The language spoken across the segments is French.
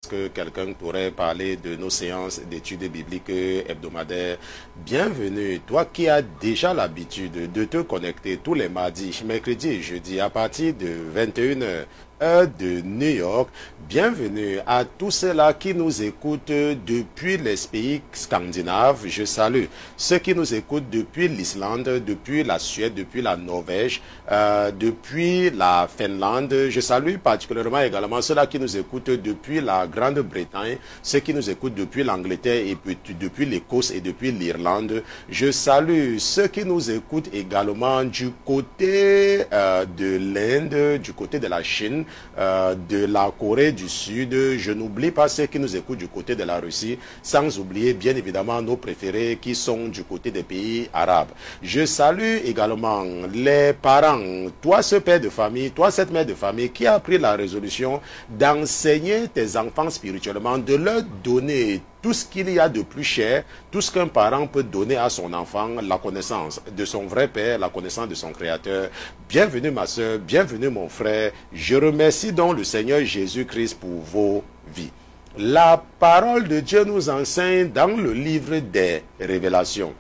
Que quelqu'un pourrait parler de nos séances d'études bibliques hebdomadaires. Bienvenue, toi qui as déjà l'habitude de te connecter tous les mardis, mercredis et jeudis à partir de 21h, heure de New York. Bienvenue à tous ceux-là qui nous écoutent depuis les pays scandinaves. Je salue ceux qui nous écoutent depuis l'Islande, depuis la Suède, depuis la Norvège, depuis la Finlande. Je salue particulièrement également ceux-là qui nous écoutent depuis la Grande-Bretagne, ceux qui nous écoutent depuis l'Angleterre et depuis l'Écosse et depuis l'Irlande. Je salue ceux qui nous écoutent également du côté de l'Inde, du côté de la Chine, de la Corée du Sud. Je n'oublie pas ceux qui nous écoutent du côté de la Russie, sans oublier bien évidemment nos préférés qui sont du côté des pays arabes. Je salue également les parents, toi ce père de famille, toi cette mère de famille qui a pris la résolution d'enseigner tes enfants spirituellement, de leur donner tout ce qu'il y a de plus cher, tout ce qu'un parent peut donner à son enfant, la connaissance de son vrai père, la connaissance de son créateur. Bienvenue ma soeur, bienvenue mon frère. Je remercie donc le Seigneur Jésus-Christ pour vos vies. La parole de Dieu nous enseigne dans le livre des Révélations.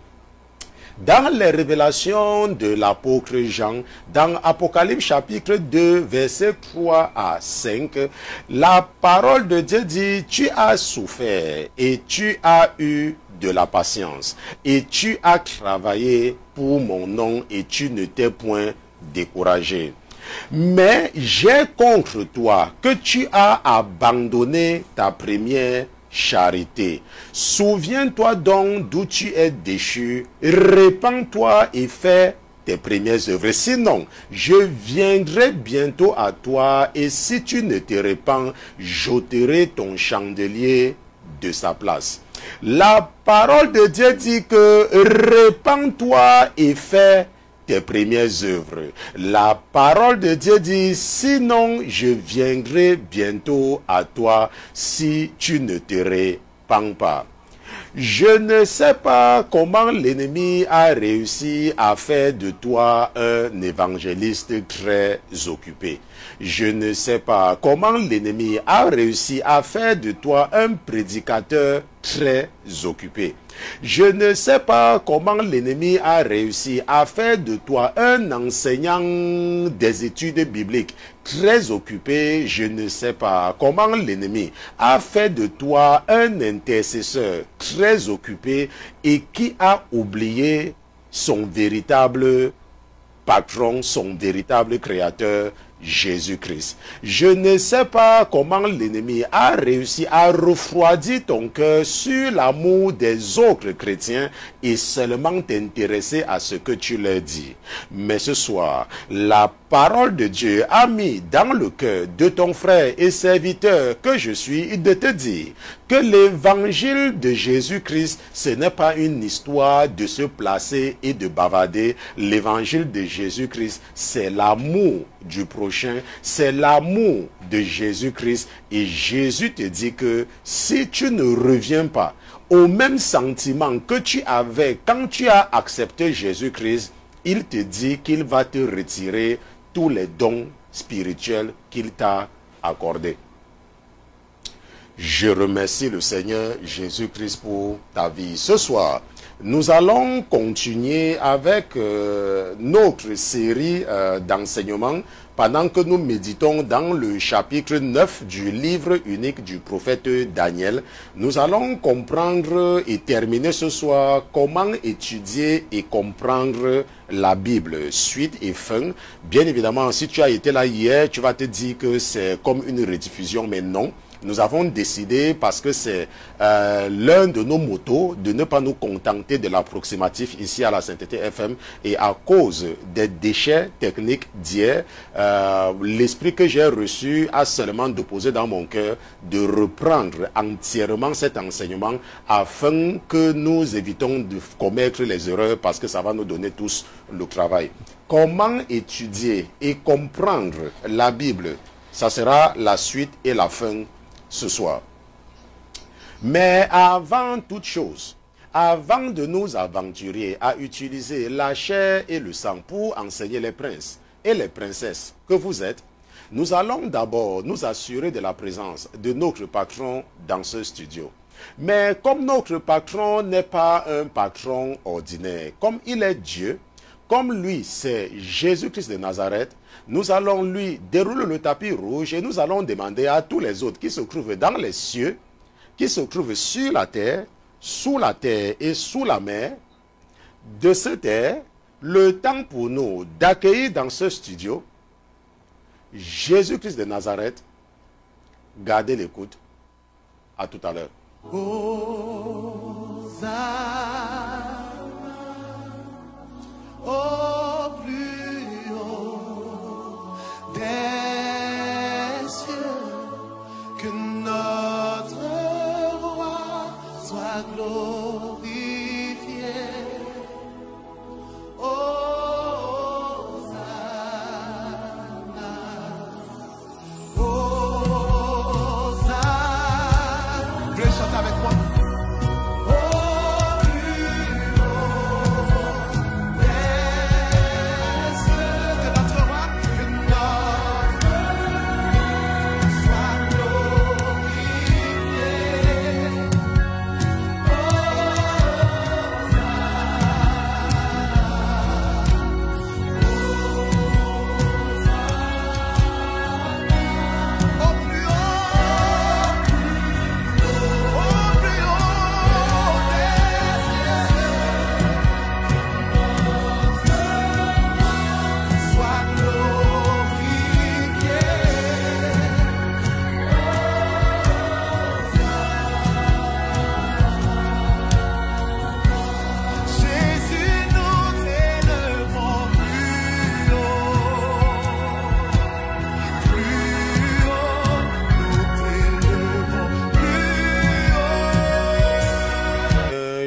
Dans les révélations de l'apôtre Jean, dans Apocalypse chapitre 2, versets 3 à 5, la parole de Dieu dit, tu as souffert et tu as eu de la patience et tu as travaillé pour mon nom et tu ne t'es point découragé. Mais j'ai contre toi que tu as abandonné ta première charité. Souviens-toi donc d'où tu es déchu, répands-toi et fais tes premières œuvres. Sinon, je viendrai bientôt à toi et si tu ne te répands, j'ôterai ton chandelier de sa place. La parole de Dieu dit que répands-toi et fais tes premières œuvres. La parole de Dieu dit, sinon je viendrai bientôt à toi si tu ne te répands pas. Je ne sais pas comment l'ennemi a réussi à faire de toi un évangéliste très occupé. Je ne sais pas comment l'ennemi a réussi à faire de toi un prédicateur très occupé. Je ne sais pas comment l'ennemi a réussi à faire de toi un enseignant des études bibliques très occupé. Je ne sais pas comment l'ennemi a fait de toi un intercesseur très occupé et qui a oublié son véritable patron, son véritable créateur, Jésus-Christ. Je ne sais pas comment l'ennemi a réussi à refroidir ton cœur sur l'amour des autres chrétiens et seulement t'intéresser à ce que tu leur dis. Mais ce soir, la parole de Dieu a mis dans le cœur de ton frère et serviteur que je suis de te dire que l'évangile de Jésus-Christ, ce n'est pas une histoire de se placer et de bavarder. L'évangile de Jésus-Christ, c'est l'amour du prochain, c'est l'amour de Jésus-Christ. Et Jésus te dit que si tu ne reviens pas au même sentiment que tu avais quand tu as accepté Jésus-Christ, il te dit qu'il va te retirer tous les dons spirituels qu'il t'a accordés. Je remercie le Seigneur Jésus-Christ pour ta vie. Ce soir, nous allons continuer avec notre série d'enseignements pendant que nous méditons dans le chapitre 9 du livre unique du prophète Daniel. Nous allons comprendre et terminer ce soir comment étudier et comprendre la Bible, suite et fin. Bien évidemment, si tu as été là hier, tu vas te dire que c'est comme une rediffusion, mais non. Nous avons décidé, parce que c'est l'un de nos motos, de ne pas nous contenter de l'approximatif ici à la Sainteté FM. Et à cause des déchets techniques d'hier, l'esprit que j'ai reçu a seulement déposé dans mon cœur de reprendre entièrement cet enseignement afin que nous évitons de commettre les erreurs, parce que ça va nous donner tous le travail. Comment étudier et comprendre la Bible? Ça sera la suite et la fin ce soir. Mais avant toute chose, avant de nous aventurer à utiliser la chair et le sang pour enseigner les princes et les princesses que vous êtes, Nous allons d'abord nous assurer de la présence de notre patron dans ce studio. Mais comme notre patron n'est pas un patron ordinaire, comme il est Dieu, comme lui c'est Jésus-Christ de Nazareth, nous allons lui dérouler le tapis rouge et nous allons demander à tous les autres qui se trouvent dans les cieux, qui se trouvent sur la terre, sous la terre et sous la mer, de se taire, le temps pour nous d'accueillir dans ce studio Jésus-Christ de Nazareth. Gardez l'écoute. À tout à l'heure. Hosanna au plus haut des cieux, que notre roi soit glorifié. Hosanna, Hosanna. Vous voulez chanter avec moi?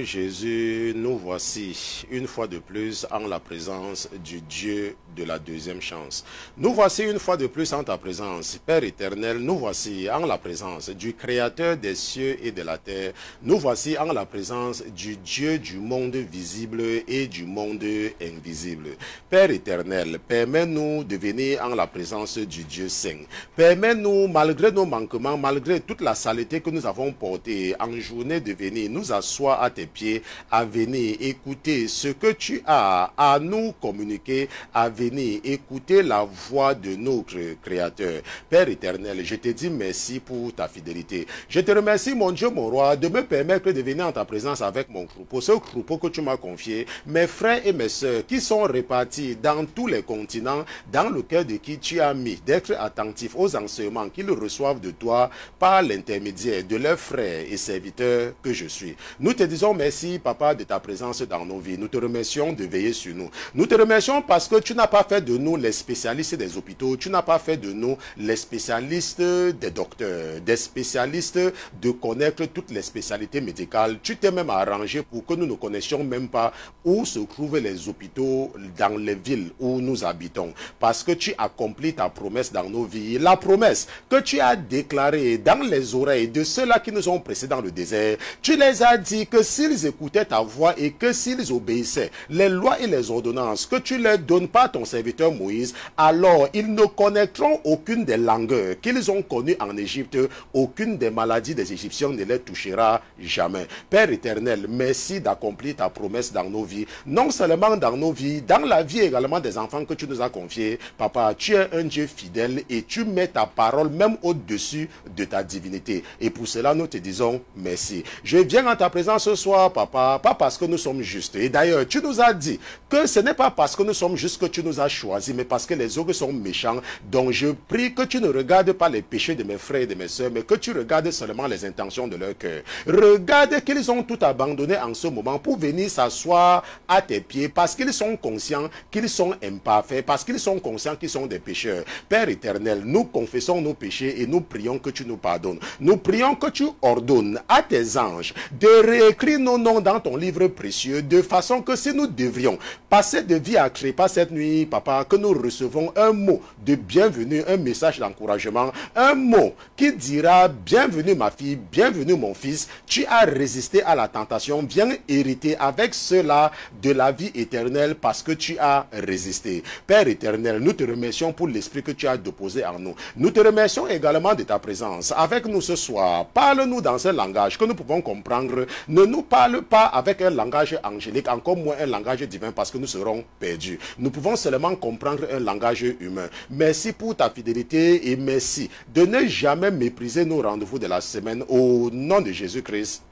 Jésus, nous voici une fois de plus en la présence du Dieu de la deuxième chance. Nous voici une fois de plus en ta présence, Père éternel. Nous voici en la présence du Créateur des cieux et de la terre. Nous voici en la présence du Dieu du monde visible et du monde invisible. Père éternel, permets-nous de venir en la présence du Dieu saint. Permets-nous, malgré nos manquements, malgré toute la saleté que nous avons portée en journée, de venir nous asseoir à tes pieds, à venir écouter ce que tu as à nous communiquer, à venir écouter la voix de notre Créateur. Père éternel, je te dis merci pour ta fidélité. Je te remercie, mon Dieu, mon roi, de me permettre de venir en ta présence avec mon troupeau, ce troupeau que tu m'as confié, mes frères et mes sœurs qui sont répartis dans tous les continents, dans le cœur de qui tu as mis d'être attentifs aux enseignements qu'ils reçoivent de toi par l'intermédiaire de leurs frères et serviteurs que je suis. Nous te disons merci, Papa, de ta présence dans nos vies. Nous te remercions de veiller sur nous. Nous te remercions parce que tu n'as pas fait de nous les spécialistes des hôpitaux. Tu n'as pas fait de nous les spécialistes des docteurs, des spécialistes de connaître toutes les spécialités médicales. Tu t'es même arrangé pour que nous ne connaissions même pas où se trouvent les hôpitaux dans les villes où nous habitons. Parce que tu accomplis ta promesse dans nos vies. La promesse que tu as déclarée dans les oreilles de ceux-là qui nous ont précédés dans le désert. Tu les as dit que s'ils écoutaient ta voix et que s'ils obéissaient les lois et les ordonnances que tu leur donnes par ton serviteur Moïse, alors ils ne connaîtront aucune des langueurs qu'ils ont connues en Égypte, aucune des maladies des Égyptiens ne les touchera jamais. Père éternel, merci d'accomplir ta promesse dans nos vies, non seulement dans nos vies, dans la vie également des enfants que tu nous as confiés. Papa, tu es un Dieu fidèle et tu mets ta parole même au-dessus de ta divinité. Et pour cela, nous te disons merci. Je viens en ta présence ce soir, Papa, pas parce que nous sommes justes. Et d'ailleurs, tu nous as dit que ce n'est pas parce que nous sommes justes que tu nous as choisis, mais parce que les autres sont méchants. Donc je prie que tu ne regardes pas les péchés de mes frères et de mes sœurs, mais que tu regardes seulement les intentions de leur cœur. Regarde qu'ils ont tout abandonné en ce moment pour venir s'asseoir à tes pieds, parce qu'ils sont conscients qu'ils sont imparfaits, parce qu'ils sont conscients qu'ils sont des pécheurs. Père éternel, nous confessons nos péchés et nous prions que tu nous pardonnes. Nous prions que tu ordonnes à tes anges de réécrire nos noms dans ton livre précieux cieux, de façon que si nous devrions passer de vie à crépa cette nuit, papa, que nous recevons un mot de bienvenue, un message d'encouragement, un mot qui dira bienvenue ma fille, bienvenue mon fils, tu as résisté à la tentation, viens hériter avec cela de la vie éternelle parce que tu as résisté. Père éternel, nous te remercions pour l'esprit que tu as déposé en nous. Nous te remercions également de ta présence avec nous ce soir. Parle-nous dans un langage que nous pouvons comprendre. Ne nous parle pas avec un langage angélique, encore moins un langage divin parce que nous serons perdus. Nous pouvons seulement comprendre un langage humain. Merci pour ta fidélité et merci de ne jamais mépriser nos rendez-vous de la semaine. Au nom de Jésus-Christ,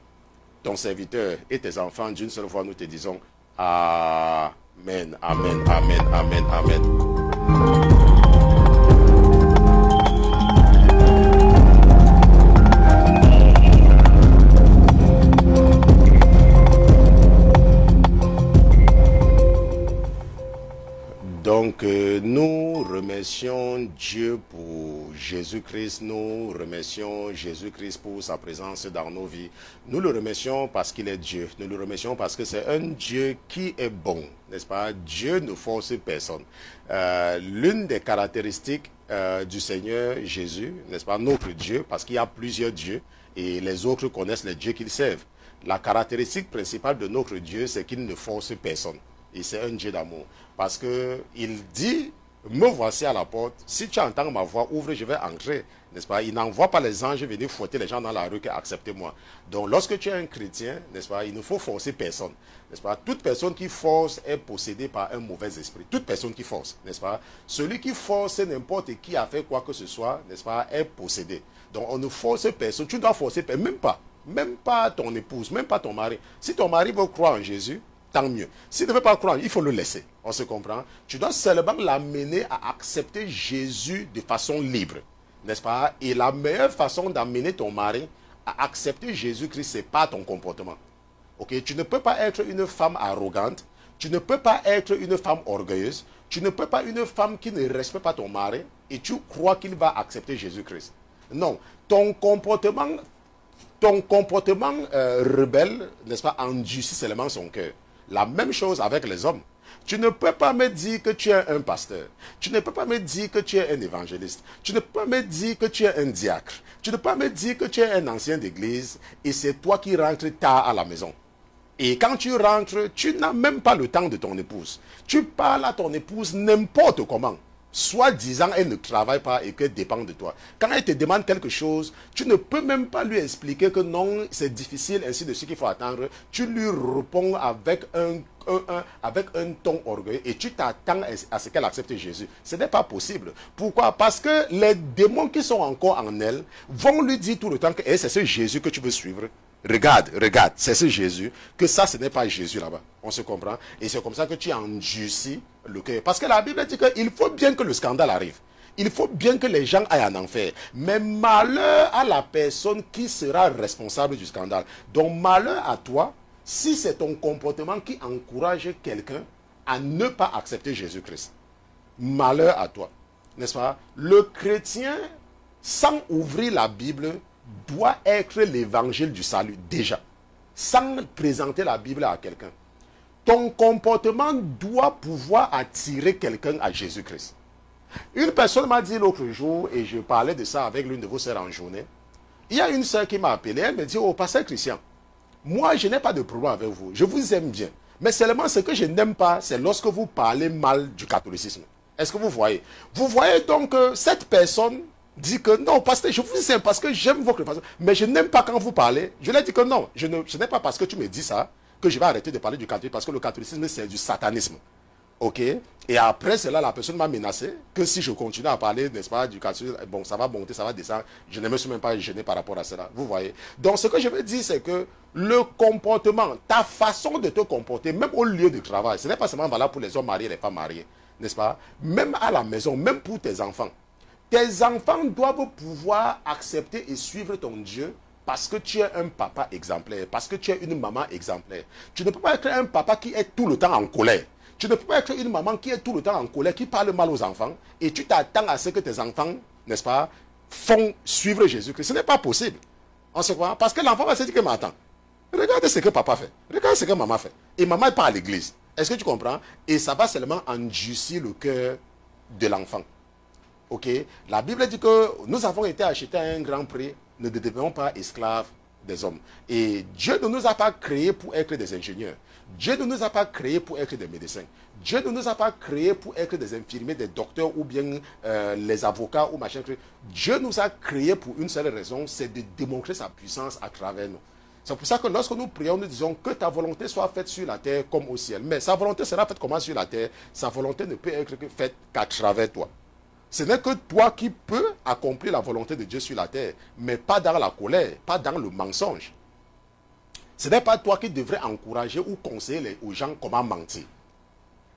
ton serviteur et tes enfants, d'une seule fois, nous te disons Amen, Amen, Amen, Amen, Amen. Donc, nous remercions Dieu pour Jésus-Christ, nous remercions Jésus-Christ pour sa présence dans nos vies. Nous le remercions parce qu'il est Dieu, nous le remercions parce que c'est un Dieu qui est bon, n'est-ce pas? Dieu ne force personne. L'une des caractéristiques du Seigneur Jésus, n'est-ce pas, notre Dieu, parce qu'il y a plusieurs dieux et les autres connaissent les dieux qu'ils servent. La caractéristique principale de notre Dieu, c'est qu'il ne force personne. Et c'est un Dieu d'amour. Parce qu'il dit, me voici à la porte, si tu entends ma voix, ouvre, je vais entrer. N'est-ce pas? Il n'envoie pas les anges venir fouetter les gens dans la rue qui acceptez-moi. Donc lorsque tu es un chrétien, n'est-ce pas, il ne faut forcer personne. N'est-ce pas? Toute personne qui force est possédée par un mauvais esprit. Toute personne qui force, n'est-ce pas? Celui qui force n'importe qui a fait quoi que ce soit, n'est-ce pas, est possédé. Donc on ne force personne. Tu dois forcer personne, même pas ton épouse, même pas ton mari. Si ton mari veut croire en Jésus, tant mieux. S'il ne veut pas croire, il faut le laisser. On se comprend? Tu dois seulement l'amener à accepter Jésus de façon libre. N'est-ce pas? Et la meilleure façon d'amener ton mari à accepter Jésus-Christ, c'est pas ton comportement. Ok? Tu ne peux pas être une femme arrogante. Tu ne peux pas être une femme orgueilleuse. Tu ne peux pas être une femme qui ne respecte pas ton mari et tu crois qu'il va accepter Jésus-Christ. Non. Ton comportement rebelle, n'est-ce pas, endurcit seulement son cœur. La même chose avec les hommes. Tu ne peux pas me dire que tu es un pasteur. Tu ne peux pas me dire que tu es un évangéliste. Tu ne peux pas me dire que tu es un diacre. Tu ne peux pas me dire que tu es un ancien d'église et c'est toi qui rentres tard à la maison. Et quand tu rentres, tu n'as même pas le temps de ton épouse. Tu parles à ton épouse n'importe comment. Soit disant elle ne travaille pas et qu'elle dépend de toi. Quand elle te demande quelque chose, tu ne peux même pas lui expliquer que non, c'est difficile, ainsi de suite qu'il faut attendre. Tu lui réponds avec un ton orgueilleux et tu t'attends à ce qu'elle accepte Jésus. Ce n'est pas possible. Pourquoi? Parce que les démons qui sont encore en elle vont lui dire tout le temps que c'est ce Jésus que tu veux suivre. Regarde, c'est ce Jésus, que ça, ce n'est pas Jésus là-bas. On se comprend? Et c'est comme ça que tu endurcis le cœur. Parce que la Bible dit qu'il faut bien que le scandale arrive. Il faut bien que les gens aillent en enfer. Mais malheur à la personne qui sera responsable du scandale. Donc malheur à toi, si c'est ton comportement qui encourage quelqu'un à ne pas accepter Jésus-Christ. Malheur à toi. N'est-ce pas? Le chrétien, sans ouvrir la Bible, doit être l'évangile du salut déjà, sans présenter la Bible à quelqu'un. Ton comportement doit pouvoir attirer quelqu'un à Jésus-Christ. Une personne m'a dit l'autre jour, et je parlais de ça avec l'une de vos sœurs en journée, il y a une sœur qui m'a appelé, elle me dit, oh pasteur Christian, moi je n'ai pas de problème avec vous, je vous aime bien, mais seulement ce que je n'aime pas, c'est lorsque vous parlez mal du catholicisme. Est-ce que vous voyez? Vous voyez donc que cette personne dit que non, pasteur, je vous aime parce que j'aime votre façon, mais je n'aime pas quand vous parlez. Je lui ai dit que non, ce n'est pas parce que tu me dis ça que je vais arrêter de parler du catholicisme, parce que le catholicisme, c'est du satanisme. Ok? Et après cela, la personne m'a menacé que si je continue à parler, n'est-ce pas, du catholicisme, bon, ça va monter, ça va descendre. Je ne me suis même pas gêné par rapport à cela. Vous voyez? Donc, ce que je veux dire, c'est que le comportement, ta façon de te comporter, même au lieu de travail, ce n'est pas seulement valable pour les hommes mariés et les femmes mariées, n'est-ce pas? Même à la maison, même pour tes enfants. Tes enfants doivent pouvoir accepter et suivre ton Dieu parce que tu es un papa exemplaire, parce que tu es une maman exemplaire. Tu ne peux pas être un papa qui est tout le temps en colère. Tu ne peux pas être une maman qui est tout le temps en colère, qui parle mal aux enfants, et tu t'attends à ce que tes enfants, n'est-ce pas, font suivre Jésus-Christ. Ce n'est pas possible. On se croit? Parce que l'enfant va se dire que, mais attends, regarde ce que papa fait, regarde ce que maman fait. Et maman n'est pas à l'église. Est-ce que tu comprends? Et ça va seulement endurcir le cœur de l'enfant. Ok? La Bible dit que nous avons été achetés à un grand prix. Ne devenons pas esclaves des hommes. Et Dieu ne nous a pas créés pour être des ingénieurs. Dieu ne nous a pas créés pour être des médecins. Dieu ne nous a pas créés pour être des infirmiers, des docteurs ou bien les avocats ou machin. Dieu nous a créés pour une seule raison, c'est de démontrer sa puissance à travers nous. C'est pour ça que lorsque nous prions, nous disons que ta volonté soit faite sur la terre comme au ciel. Mais sa volonté sera faite comment sur la terre? Sa volonté ne peut être faite qu'à travers toi. Ce n'est que toi qui peux accomplir la volonté de Dieu sur la terre, mais pas dans la colère, pas dans le mensonge. Ce n'est pas toi qui devrais encourager ou conseiller aux gens comment mentir.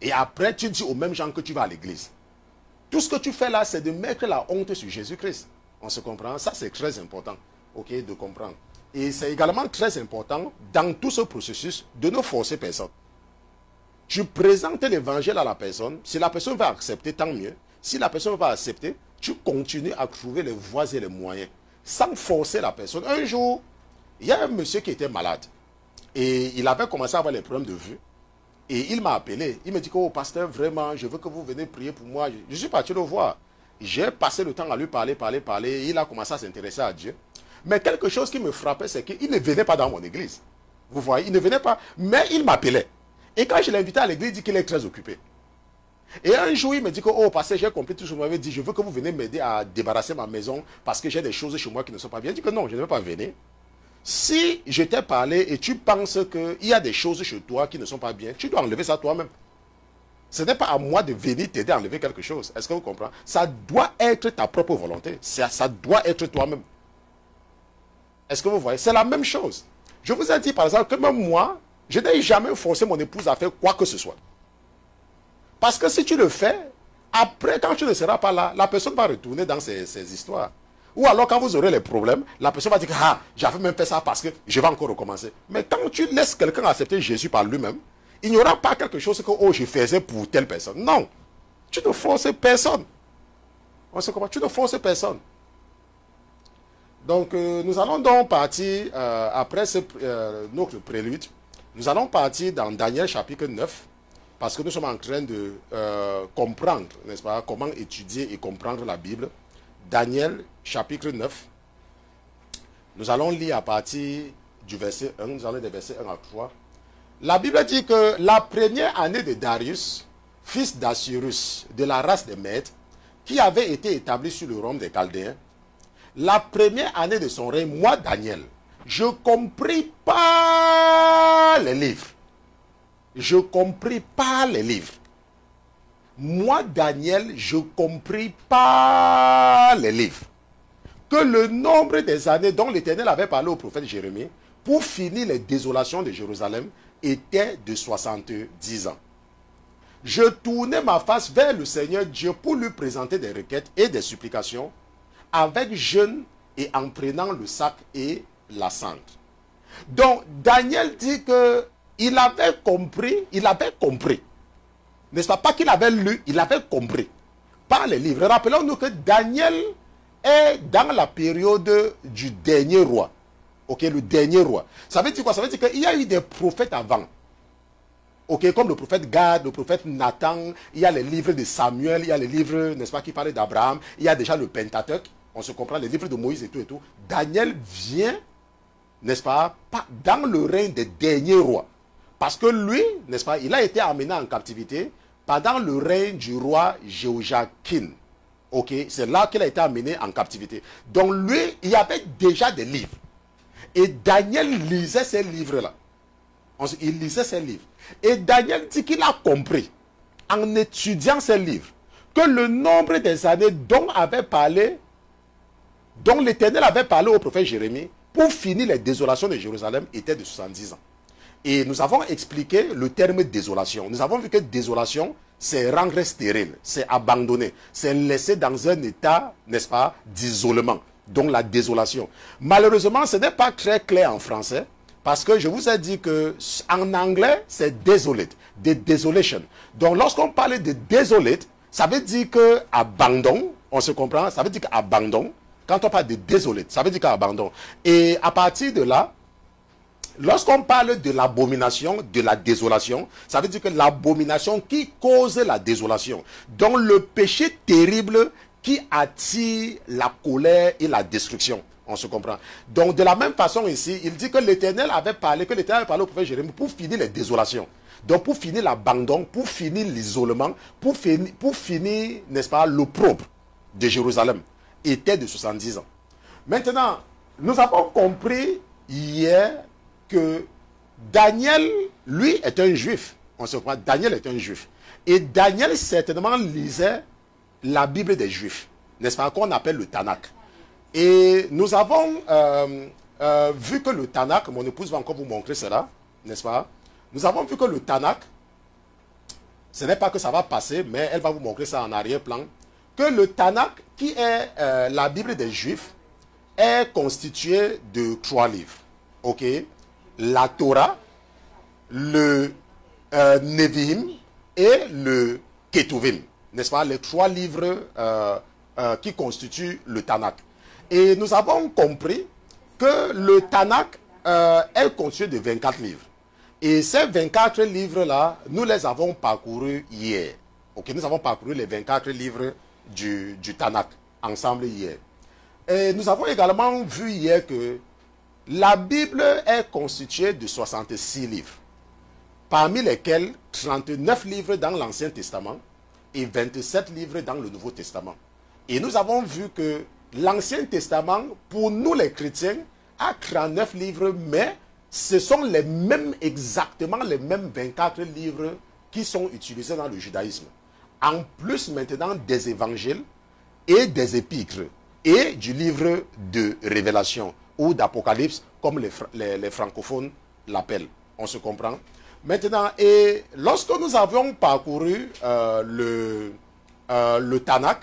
Et après, tu dis aux mêmes gens que tu vas à l'église. Tout ce que tu fais là, c'est de mettre la honte sur Jésus-Christ. On se comprend? Ça, c'est très important, ok, de comprendre. Et c'est également très important, dans tout ce processus, de ne forcer personne. Tu présentes l'évangile à la personne. Si la personne va accepter, tant mieux. Si la personne va accepter, tu continues à trouver les voies et les moyens, sans forcer la personne. Un jour, il y a un monsieur qui était malade. Et il avait commencé à avoir les problèmes de vue. Et il m'a appelé. Il me dit que, oh, pasteur, vraiment, je veux que vous venez prier pour moi. Je suis parti le voir. J'ai passé le temps à lui parler. Et il a commencé à s'intéresser à Dieu. Mais quelque chose qui me frappait, c'est qu'il ne venait pas dans mon église. Vous voyez, il ne venait pas, mais il m'appelait. Et quand je l'ai invité à l'église, il dit qu'il est très occupé. Et un jour, il me dit que, oh, pasteur, j'ai compris tout ce que vous m'avez dit. Je veux que vous venez m'aider à débarrasser ma maison parce que j'ai des choses chez moi qui ne sont pas bien. Il dit que non, je ne vais pas venir. Si je t'ai parlé et tu penses qu'il y a des choses chez toi qui ne sont pas bien, tu dois enlever ça toi-même. Ce n'est pas à moi de venir t'aider à enlever quelque chose. Est-ce que vous comprenez? Ça doit être ta propre volonté. Ça doit être toi-même. Est-ce que vous voyez? C'est la même chose. Je vous ai dit par exemple que même moi, je n'ai jamais forcé mon épouse à faire quoi que ce soit. Parce que si tu le fais, après quand tu ne seras pas là, la personne va retourner dans ses histoires. Ou alors quand vous aurez les problèmes, la personne va dire que ah, j'avais même fait ça parce que je vais encore recommencer. Mais quand tu laisses quelqu'un accepter Jésus par lui-même, il n'y aura pas quelque chose que oh, je faisais pour telle personne. Non. Tu ne forces personne. On sait comment? Tu ne forces personne. Donc, nous allons donc partir, après notre prélude, nous allons partir dans Daniel chapitre 9, parce que nous sommes en train de comprendre, n'est-ce pas, comment étudier et comprendre la Bible. Daniel chapitre 9, nous allons lire à partir du verset 1, nous allons des versets 1 à 3. La Bible dit que la première année de Darius, fils d'Assyrus, de la race des Mèdes, qui avait été établi sur le royaume des Chaldéens, la première année de son règne, moi, Daniel, je compris pas les livres. Je compris pas les livres. Moi, Daniel, je compris pas les livres. Que le nombre des années dont l'Éternel avait parlé au prophète Jérémie pour finir les désolations de Jérusalem était de 70 ans. Je tournai ma face vers le Seigneur Dieu pour lui présenter des requêtes et des supplications avec jeûne et en prenant le sac et la cendre. Donc, Daniel dit que il avait compris. N'est-ce pas qu'il avait lu, il avait compris. Par les livres. Rappelons-nous que Daniel est dans la période du dernier roi. Ok, le dernier roi. Ça veut dire quoi? Ça veut dire qu'il y a eu des prophètes avant. Ok, comme le prophète Gad, le prophète Nathan, il y a les livres de Samuel, il y a les livres, n'est-ce pas, qui parlaient d'Abraham, il y a déjà le Pentateuque, on se comprend, les livres de Moïse et tout et tout. Daniel vient, n'est-ce pas, dans le règne des derniers rois. Parce que lui, n'est-ce pas, il a été amené en captivité pendant le règne du roi Jéhoiakim. Ok, c'est là qu'il a été amené en captivité. Donc lui, il y avait déjà des livres. Et Daniel lisait ces livres-là. Il lisait ces livres. Et Daniel dit qu'il a compris, en étudiant ces livres, que le nombre des années dont l'Éternel avait parlé au prophète Jérémie pour finir les désolations de Jérusalem était de 70 ans. Et nous avons expliqué le terme désolation. Nous avons vu que désolation, c'est rendre stérile, c'est abandonner, c'est laisser dans un état, n'est-ce pas, d'isolement. Donc la désolation. Malheureusement, ce n'est pas très clair en français, parce que je vous ai dit que en anglais, c'est desolate, the desolation. Donc lorsqu'on parle de desolate, ça veut dire que abandon, on se comprend, ça veut dire qu'abandon. Quand on parle de desolate, ça veut dire qu'abandon. Et à partir de là, lorsqu'on parle de l'abomination, de la désolation, ça veut dire que l'abomination qui cause la désolation, donc le péché terrible qui attire la colère et la destruction. On se comprend. Donc de la même façon ici, il dit que l'Éternel avait parlé au prophète Jérémie pour finir les désolations. Donc pour finir l'abandon, pour finir l'isolement, pour finir, n'est-ce pas, l'opprobre de Jérusalem, était de 70 ans. Maintenant, nous avons compris hier que Daniel, lui, est un juif. On se comprend, Daniel est un juif. Et Daniel certainement lisait la Bible des Juifs, n'est-ce pas, qu'on appelle le Tanakh. Et nous avons vu que le Tanakh, mon épouse va encore vous montrer cela, n'est-ce pas? Nous avons vu que le Tanakh, ce n'est pas que ça va passer, mais elle va vous montrer ça en arrière-plan, que le Tanakh, qui est la Bible des Juifs, est constitué de 3 livres. Ok? La Torah, le Nevi'im et le Ketuvim. N'est-ce pas? Les 3 livres qui constituent le Tanakh. Et nous avons compris que le Tanakh est constitué de 24 livres. Et ces 24 livres-là, nous les avons parcourus hier. Ok, nous avons parcouru les 24 livres du Tanakh ensemble hier. Et nous avons également vu hier que la Bible est constituée de 66 livres, parmi lesquels 39 livres dans l'Ancien Testament et 27 livres dans le Nouveau Testament. Et nous avons vu que l'Ancien Testament, pour nous les chrétiens, a 39 livres, mais ce sont exactement les mêmes 24 livres qui sont utilisés dans le judaïsme. En plus maintenant des évangiles et des épîtres et du livre de Révélation ou d'Apocalypse, comme les francophones l'appellent. On se comprend? Maintenant, et lorsque nous avions parcouru le Tanakh,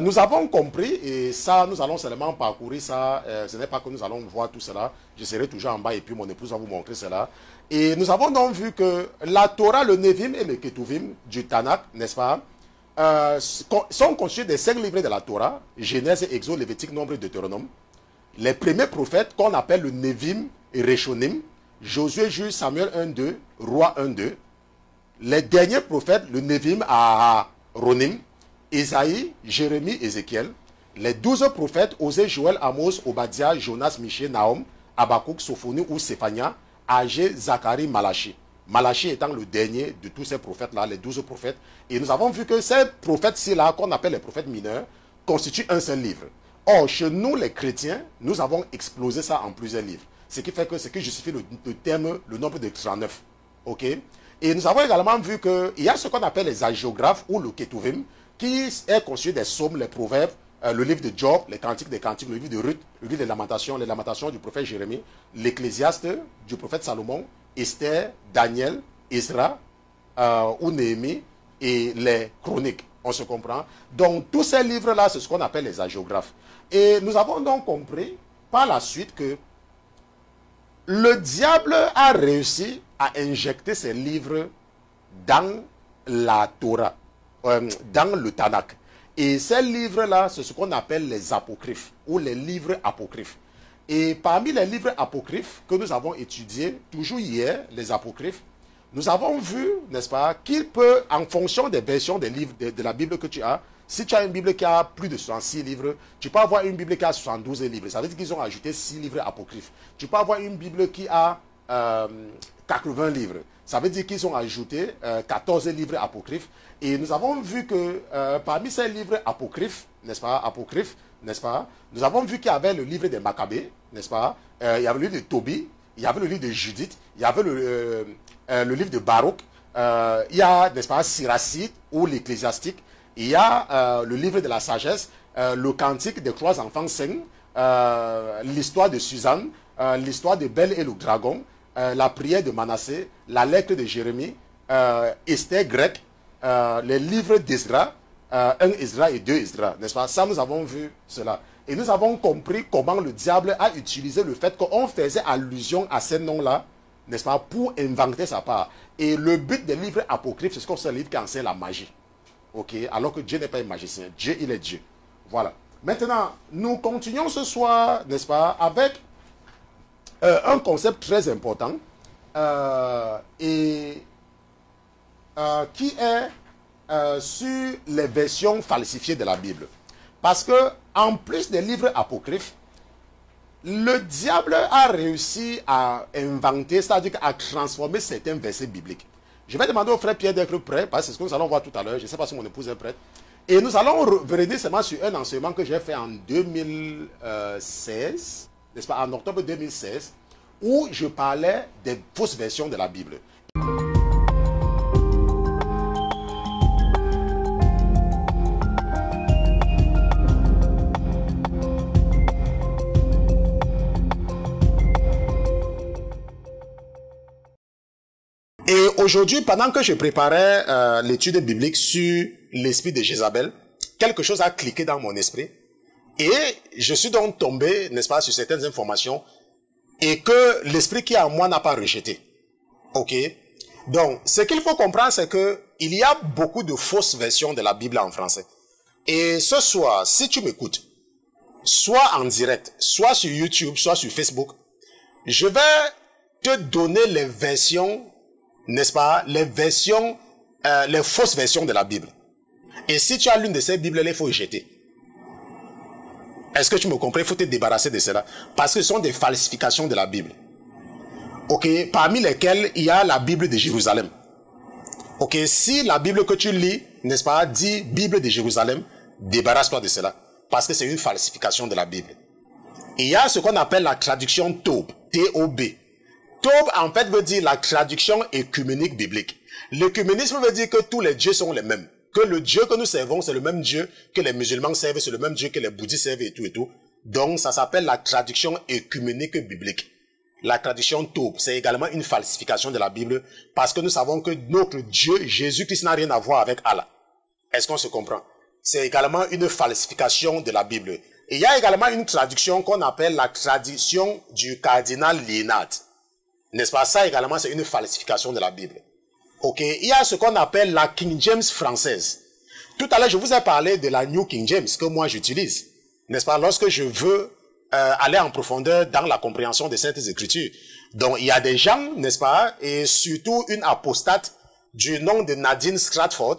nous avons compris, et ça, nous allons seulement parcourir ça, ce n'est pas que nous allons voir tout cela, je serai toujours en bas et puis mon épouse va vous montrer cela. Et nous avons donc vu que la Torah, le Nevi'im et le Ketuvim du Tanakh, n'est-ce pas, sont constitués des 5 livres de la Torah, Genèse, Exode, Lévitique, Nombre et Deutéronome. Les premiers prophètes qu'on appelle le Nevi'im et Reshonim, Josué, Juge, Samuel 1-2, Roi 1-2. Les derniers prophètes, le Nevi'im à Ronim, Ésaïe, Jérémie, Ézéchiel. Les 12 prophètes, Osée, Joël, Amos, Obadiah, Jonas, Michée, Nahum, Habakkuk, Sophonie ou Séphania, Agé, Zacharie, Malachi. Malachi étant le dernier de tous ces prophètes-là, les 12 prophètes. Et nous avons vu que ces prophètes-ci-là, qu'on appelle les prophètes mineurs, constituent un seul livre. Or, chez nous, les chrétiens, nous avons explosé ça en plusieurs livres. Ce qui fait que ce qui justifie le terme, le nombre de 39. Ok? Et nous avons également vu qu'il y a ce qu'on appelle les hagiographes ou le Ketuvim, qui est constitué des psaumes, les proverbes, le livre de Job, les cantiques des cantiques, le livre de Ruth, le livre des lamentations, les lamentations du prophète Jérémie, l'Ecclésiaste du prophète Salomon, Esther, Daniel, Ezra ou Néhémie et les chroniques. On se comprend? Donc tous ces livres-là, c'est ce qu'on appelle les hagiographes. Et nous avons donc compris par la suite que le diable a réussi à injecter ces livres dans la Torah, dans le Tanakh. Et ces livres-là, c'est ce qu'on appelle les apocryphes ou les livres apocryphes. Et parmi les livres apocryphes que nous avons étudiés, toujours hier, les apocryphes, nous avons vu, n'est-ce pas, qu'il peut, en fonction des versions des livres de la Bible que tu as, si tu as une Bible qui a plus de 66 livres, tu peux avoir une Bible qui a 72 livres. Ça veut dire qu'ils ont ajouté 6 livres apocryphes. Tu peux avoir une Bible qui a 80 livres. Ça veut dire qu'ils ont ajouté 14 livres apocryphes. Et nous avons vu que parmi ces livres apocryphes, n'est-ce pas, nous avons vu qu'il y avait le livre des Maccabées, n'est-ce pas, il y avait le livre de Tobie, il y avait le livre de Judith, il y avait le livre de Baruch, il y a, n'est-ce pas, Siracide ou l'Ecclésiastique, il y a le livre de la sagesse, le cantique des 3 enfants saints, l'histoire de Suzanne, l'histoire de Belle et le dragon, la prière de Manassé, la lettre de Jérémie, Esther grecque, les livres d'Esdra, 1 Esdra et 2 Esdra, n'est-ce pas? Ça, nous avons vu cela. Et nous avons compris comment le diable a utilisé le fait qu'on faisait allusion à ces noms-là, n'est-ce pas, pour inventer sa part. Et le but des livres apocryphes, c'est ce qu'on sait, le livre qui enseigne la magie. Ok? Alors que Dieu n'est pas un magicien. Dieu, il est Dieu. Voilà. Maintenant, nous continuons ce soir, n'est-ce pas, avec un concept très important qui est sur les versions falsifiées de la Bible. Parce que, en plus des livres apocryphes, le diable a réussi à inventer, c'est-à-dire à transformer certains versets bibliques. Je vais demander au frère Pierre d'être prêt, parce que c'est ce que nous allons voir tout à l'heure. Je ne sais pas si mon épouse est prête. Et nous allons revenir seulement sur un enseignement que j'ai fait en 2016, n'est-ce pas, en octobre 2016, où je parlais des fausses versions de la Bible. Et aujourd'hui, pendant que je préparais l'étude biblique sur l'esprit de Jézabel, quelque chose a cliqué dans mon esprit. Et je suis donc tombé, n'est-ce pas, sur certaines informations et que l'esprit qui est en moi n'a pas rejeté. Ok? Donc, ce qu'il faut comprendre, c'est que il y a beaucoup de fausses versions de la Bible en français. Et ce soir, si tu m'écoutes, soit en direct, soit sur YouTube, soit sur Facebook, je vais te donner les versions, n'est-ce pas, les versions, les fausses versions de la Bible. Et si tu as l'une de ces Bibles-là, il faut jeter. Est-ce que tu me comprends? Il faut te débarrasser de cela. Parce que ce sont des falsifications de la Bible. Ok, parmi lesquelles il y a la Bible de Jérusalem. Ok, si la Bible que tu lis, n'est-ce pas, dit Bible de Jérusalem, débarrasse-toi de cela. Parce que c'est une falsification de la Bible. Il y a ce qu'on appelle la traduction Taube, T-O-B. Taube, en fait, veut dire la traduction écuménique biblique. L'écuménisme veut dire que tous les dieux sont les mêmes. Que le Dieu que nous servons, c'est le même Dieu que les musulmans servent, c'est le même Dieu que les bouddhistes servent et tout et tout. Donc, ça s'appelle la traduction écuménique biblique. La traduction Taube, c'est également une falsification de la Bible parce que nous savons que notre Dieu, Jésus-Christ, n'a rien à voir avec Allah. Est-ce qu'on se comprend? C'est également une falsification de la Bible. Et il y a également une traduction qu'on appelle la tradition du cardinal Liénard. N'est-ce pas? Ça également, c'est une falsification de la Bible. Ok, il y a ce qu'on appelle la King James française. Tout à l'heure, je vous ai parlé de la New King James que moi j'utilise. N'est-ce pas? Lorsque je veux aller en profondeur dans la compréhension des Saintes Écritures. Donc, il y a des gens, n'est-ce pas? Et surtout une apostate du nom de Nadine Stratford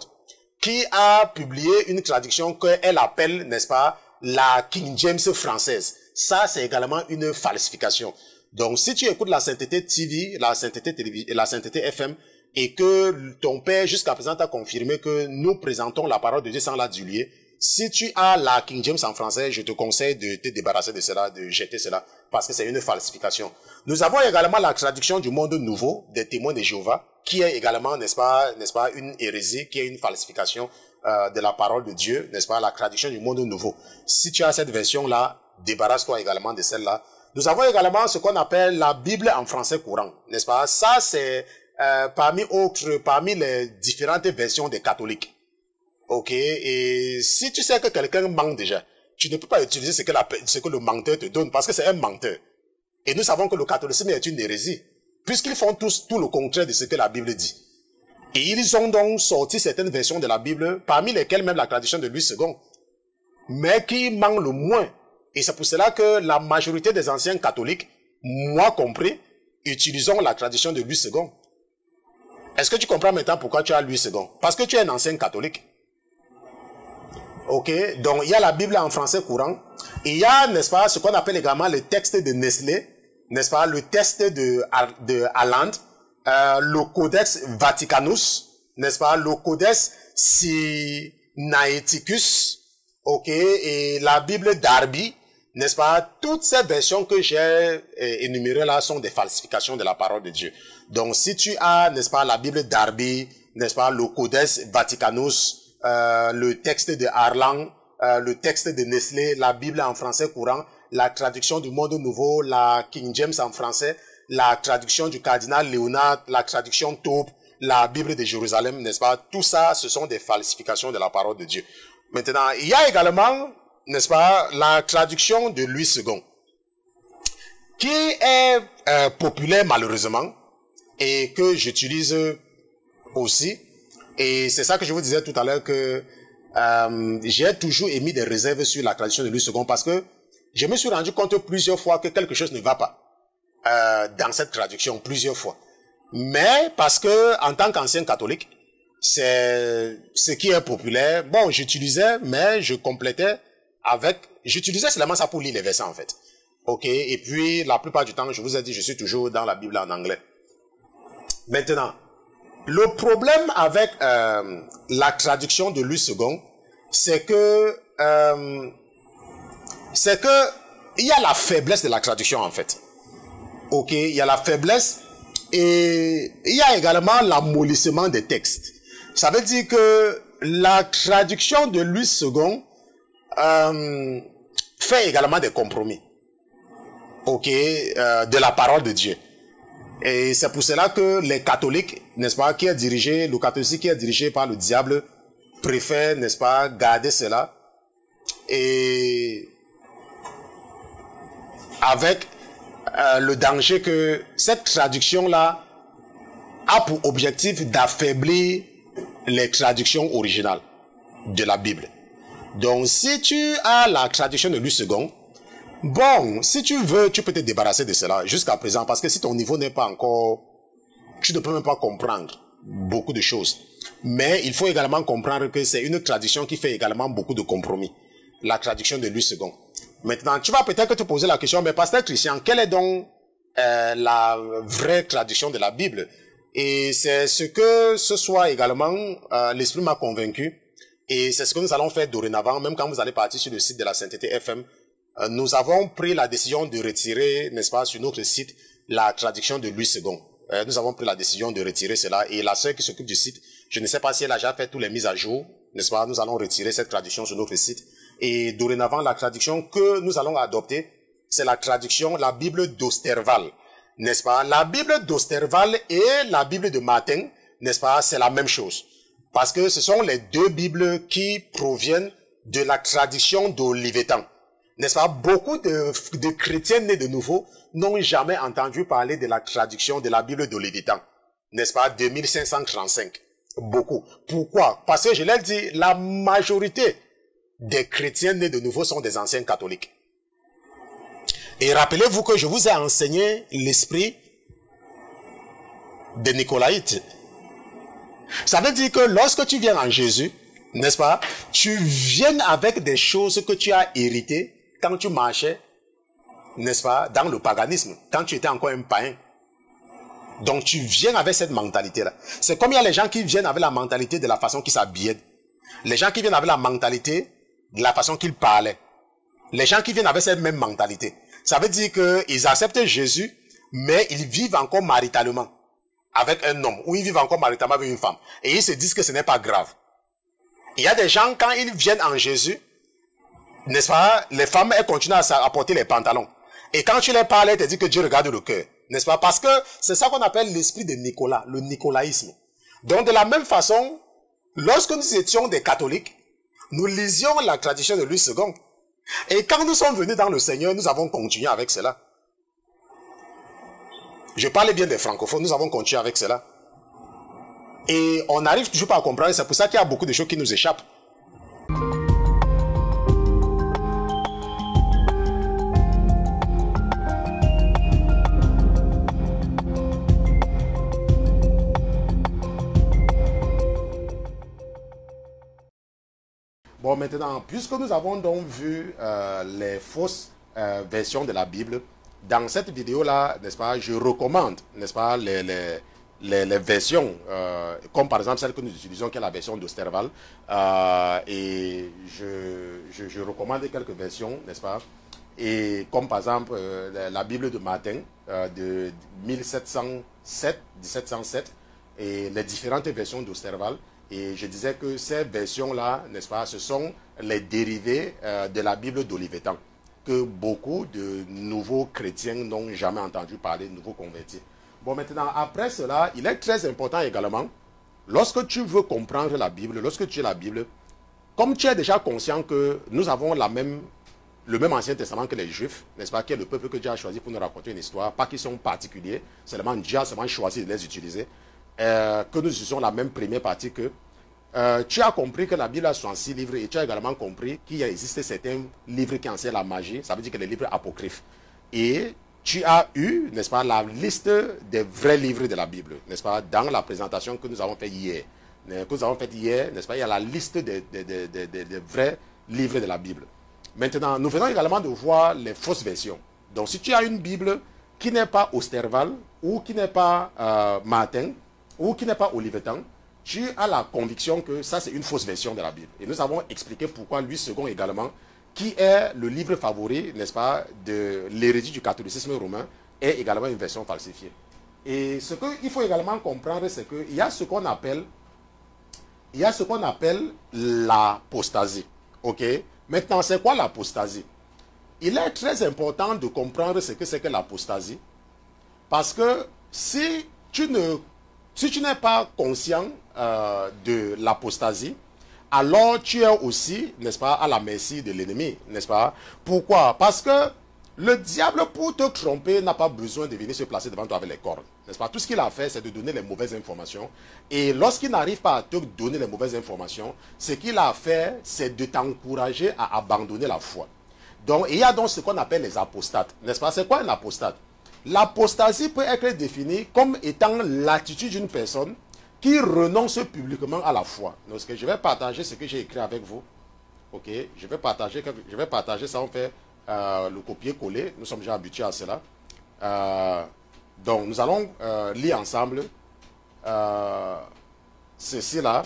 qui a publié une traduction qu'elle appelle, n'est-ce pas, la King James française. Ça, c'est également une falsification. Donc, si tu écoutes la Sainteté TV, la Sainteté Télévision, la Sainteté FM, et que ton père jusqu'à présent t'a confirmé que nous présentons la parole de Dieu sans l'adulier, si tu as la King James en français, je te conseille de te débarrasser de cela, de jeter cela, parce que c'est une falsification. Nous avons également la traduction du Monde Nouveau des Témoins de Jéhovah, qui est également, n'est-ce pas, une hérésie, qui est une falsification de la parole de Dieu, n'est-ce pas, la traduction du Monde Nouveau. Si tu as cette version-là, débarrasse-toi également de celle-là. Nous avons également ce qu'on appelle la Bible en français courant, n'est-ce pas? Ça, c'est parmi les différentes versions des catholiques. Ok, et si tu sais que quelqu'un ment déjà, tu ne peux pas utiliser ce que le menteur te donne parce que c'est un menteur. Et nous savons que le catholicisme est une hérésie, puisqu'ils font tous tout le contraire de ce que la Bible dit. Et ils ont donc sorti certaines versions de la Bible, parmi lesquelles même la tradition de Louis II, mais qui ment le moins. Et c'est pour cela que la majorité des anciens catholiques, moi compris, utilisons la tradition de Louis II. Est-ce que tu comprends maintenant pourquoi tu as Louis II? Parce que tu es un ancien catholique. Ok, donc il y a la Bible en français courant. Il y a, n'est-ce pas, ce qu'on appelle également le texte de Nestlé, n'est-ce pas, le texte de Haaland, le Codex Vaticanus, n'est-ce pas, le Codex Sinaiticus, ok, et la Bible Darby, n'est-ce pas, toutes ces versions que j'ai énumérées là sont des falsifications de la parole de Dieu. Donc si tu as, n'est-ce pas, la Bible Darby, n'est-ce pas, le Codex Vaticanus, le texte de Harlan, le texte de Nestlé, la Bible en français courant, la traduction du Monde Nouveau, la King James en français, la traduction du cardinal Léonard, la traduction Taube, la Bible de Jérusalem, n'est-ce pas? Tout ça, ce sont des falsifications de la parole de Dieu. Maintenant, il y a également, n'est-ce pas, la traduction de Louis II, qui est populaire malheureusement, et que j'utilise aussi. Et c'est ça que je vous disais tout à l'heure que j'ai toujours émis des réserves sur la tradition de Louis II parce que je me suis rendu compte plusieurs fois que quelque chose ne va pas. dans cette traduction plusieurs fois. Mais parce que en tant qu'ancien catholique, c'est ce qui est populaire. Bon, j'utilisais, mais je complétais avec... J'utilisais seulement ça pour lire les versets en fait. Ok, et puis la plupart du temps, je vous ai dit, je suis toujours dans la Bible en anglais. Maintenant, le problème avec la traduction de Louis II, c'est que il y a la faiblesse de la traduction en fait. Ok, il y a la faiblesse et il y a également l'amollissement des textes. Ça veut dire que la traduction de Louis II fait également des compromis. Ok, de la parole de Dieu. Et c'est pour cela que les catholiques, n'est-ce pas, le catholicisme qui est dirigé par le diable, préfère, n'est-ce pas, garder cela. Et avec le danger que cette traduction-là a pour objectif d'affaiblir les traductions originales de la Bible. Donc, si tu as la traduction de Louis II, bon, si tu veux, tu peux te débarrasser de cela jusqu'à présent, parce que si ton niveau n'est pas encore... Tu ne peux même pas comprendre beaucoup de choses. Mais il faut également comprendre que c'est une traduction qui fait également beaucoup de compromis. La traduction de Louis II. Maintenant, tu vas peut-être te poser la question, mais pasteur Christian, quelle est donc la vraie traduction de la Bible? Et c'est ce que ce soir également, l'Esprit m'a convaincu. Et c'est ce que nous allons faire dorénavant, même quand vous allez partir sur le site de la Sainteté FM. Nous avons pris la décision de retirer, n'est-ce pas, sur notre site, la traduction de Louis II. Nous avons pris la décision de retirer cela. Et la sœur qui s'occupe du site, je ne sais pas si elle a déjà fait toutes les mises à jour, n'est-ce pas, nous allons retirer cette traduction sur notre site. Et dorénavant, la traduction que nous allons adopter, c'est la traduction, la Bible d'Osterval, n'est-ce pas? La Bible d'Osterval et la Bible de Martin, n'est-ce pas? C'est la même chose. Parce que ce sont les deux Bibles qui proviennent de la tradition d'Olivetan. N'est-ce pas? Beaucoup de chrétiens nés de nouveau n'ont jamais entendu parler de la traduction de la Bible d'Olivetan. N'est-ce pas? De 1535. Beaucoup. Pourquoi? Parce que je l'ai dit, la majorité des chrétiens nés de nouveau sont des anciens catholiques. Et rappelez-vous que je vous ai enseigné l'esprit des Nicolaïtes. Ça veut dire que lorsque tu viens en Jésus, n'est-ce pas, tu viens avec des choses que tu as héritées quand tu marchais, n'est-ce pas, dans le paganisme, quand tu étais encore un païen. Donc tu viens avec cette mentalité-là. C'est comme il y a les gens qui viennent avec la mentalité de la façon qu'ils s'habillaient. Les gens qui viennent avec la mentalité de la façon qu'ils parlaient. Les gens qui viennent avec cette même mentalité. Ça veut dire qu'ils acceptent Jésus, mais ils vivent encore maritalement avec un homme, ou ils vivent encore maritalement avec une femme. Et ils se disent que ce n'est pas grave. Il y a des gens, quand ils viennent en Jésus, n'est-ce pas, les femmes, elles continuent à porter les pantalons. Et quand tu les parles, elles te disent que Dieu regarde le cœur. N'est-ce pas? Parce que c'est ça qu'on appelle l'esprit de Nicolas, le nicolaïsme. Donc de la même façon, lorsque nous étions des catholiques, nous lisions la tradition de Louis II. Et quand nous sommes venus dans le Seigneur, nous avons continué avec cela. Je parlais bien des francophones, nous avons continué avec cela. Et on n'arrive toujours pas à comprendre, c'est pour ça qu'il y a beaucoup de choses qui nous échappent. Bon, maintenant, puisque nous avons donc vu les fausses versions de la Bible, dans cette vidéo-là, n'est-ce pas, je recommande, n'est-ce pas, les versions, comme par exemple celle que nous utilisons, qui est la version d'Osterval, et je recommande quelques versions, n'est-ce pas, et comme par exemple la Bible de Martin, de 1707, et les différentes versions d'Osterval. Et je disais que ces versions-là, n'est-ce pas, ce sont les dérivés de la Bible d'Olivetan, que beaucoup de nouveaux chrétiens n'ont jamais entendu parler, de nouveaux convertis. Bon, maintenant, après cela, il est très important également, lorsque tu veux comprendre la Bible, lorsque tu lis la Bible, comme tu es déjà conscient que nous avons le même Ancien Testament que les Juifs, n'est-ce pas, qui est le peuple que Dieu a choisi pour nous raconter une histoire, pas qu'ils sont particuliers, seulement Dieu a seulement choisi de les utiliser. Que nous utilisons la même première partie que tu as compris que la Bible a 66 livres et tu as également compris qu'il existe certains livres qui enseignent la magie, ça veut dire que les livres apocryphes. Et tu as eu, n'est-ce pas, la liste des vrais livres de la Bible, n'est-ce pas, dans la présentation que nous avons faite hier. N'est-ce pas, il y a la liste des vrais livres de la Bible. Maintenant, nous venons également de voir les fausses versions. Donc, si tu as une Bible qui n'est pas Osterval, ou qui n'est pas Martin, ou qui n'est pas Olivetan, tu as la conviction que ça, c'est une fausse version de la Bible. Et nous avons expliqué pourquoi Louis II également, qui est le livre favori, n'est-ce pas, de l'hérédie du catholicisme romain, est également une version falsifiée. Et ce qu'il faut également comprendre, c'est qu'il y a ce qu'on appelle l'apostasie. Ok? Maintenant, c'est quoi l'apostasie? Il est très important de comprendre ce que c'est que l'apostasie. Parce que si tu n'es pas conscient de l'apostasie, alors tu es aussi, n'est-ce pas, à la merci de l'ennemi, n'est-ce pas? Pourquoi? Parce que le diable, pour te tromper, n'a pas besoin de venir se placer devant toi avec les cornes, n'est-ce pas? Tout ce qu'il a fait, c'est de donner les mauvaises informations. Et lorsqu'il n'arrive pas à te donner les mauvaises informations, ce qu'il a fait, c'est de t'encourager à abandonner la foi. Donc, il y a donc ce qu'on appelle les apostates, n'est-ce pas? C'est quoi un apostate? L'apostasie peut être définie comme étant l'attitude d'une personne qui renonce publiquement à la foi. Donc, je vais partager ce que j'ai écrit avec vous. Ok, je vais partager ça, on fait le copier-coller. Nous sommes déjà habitués à cela. Donc, nous allons lire ensemble ceci là.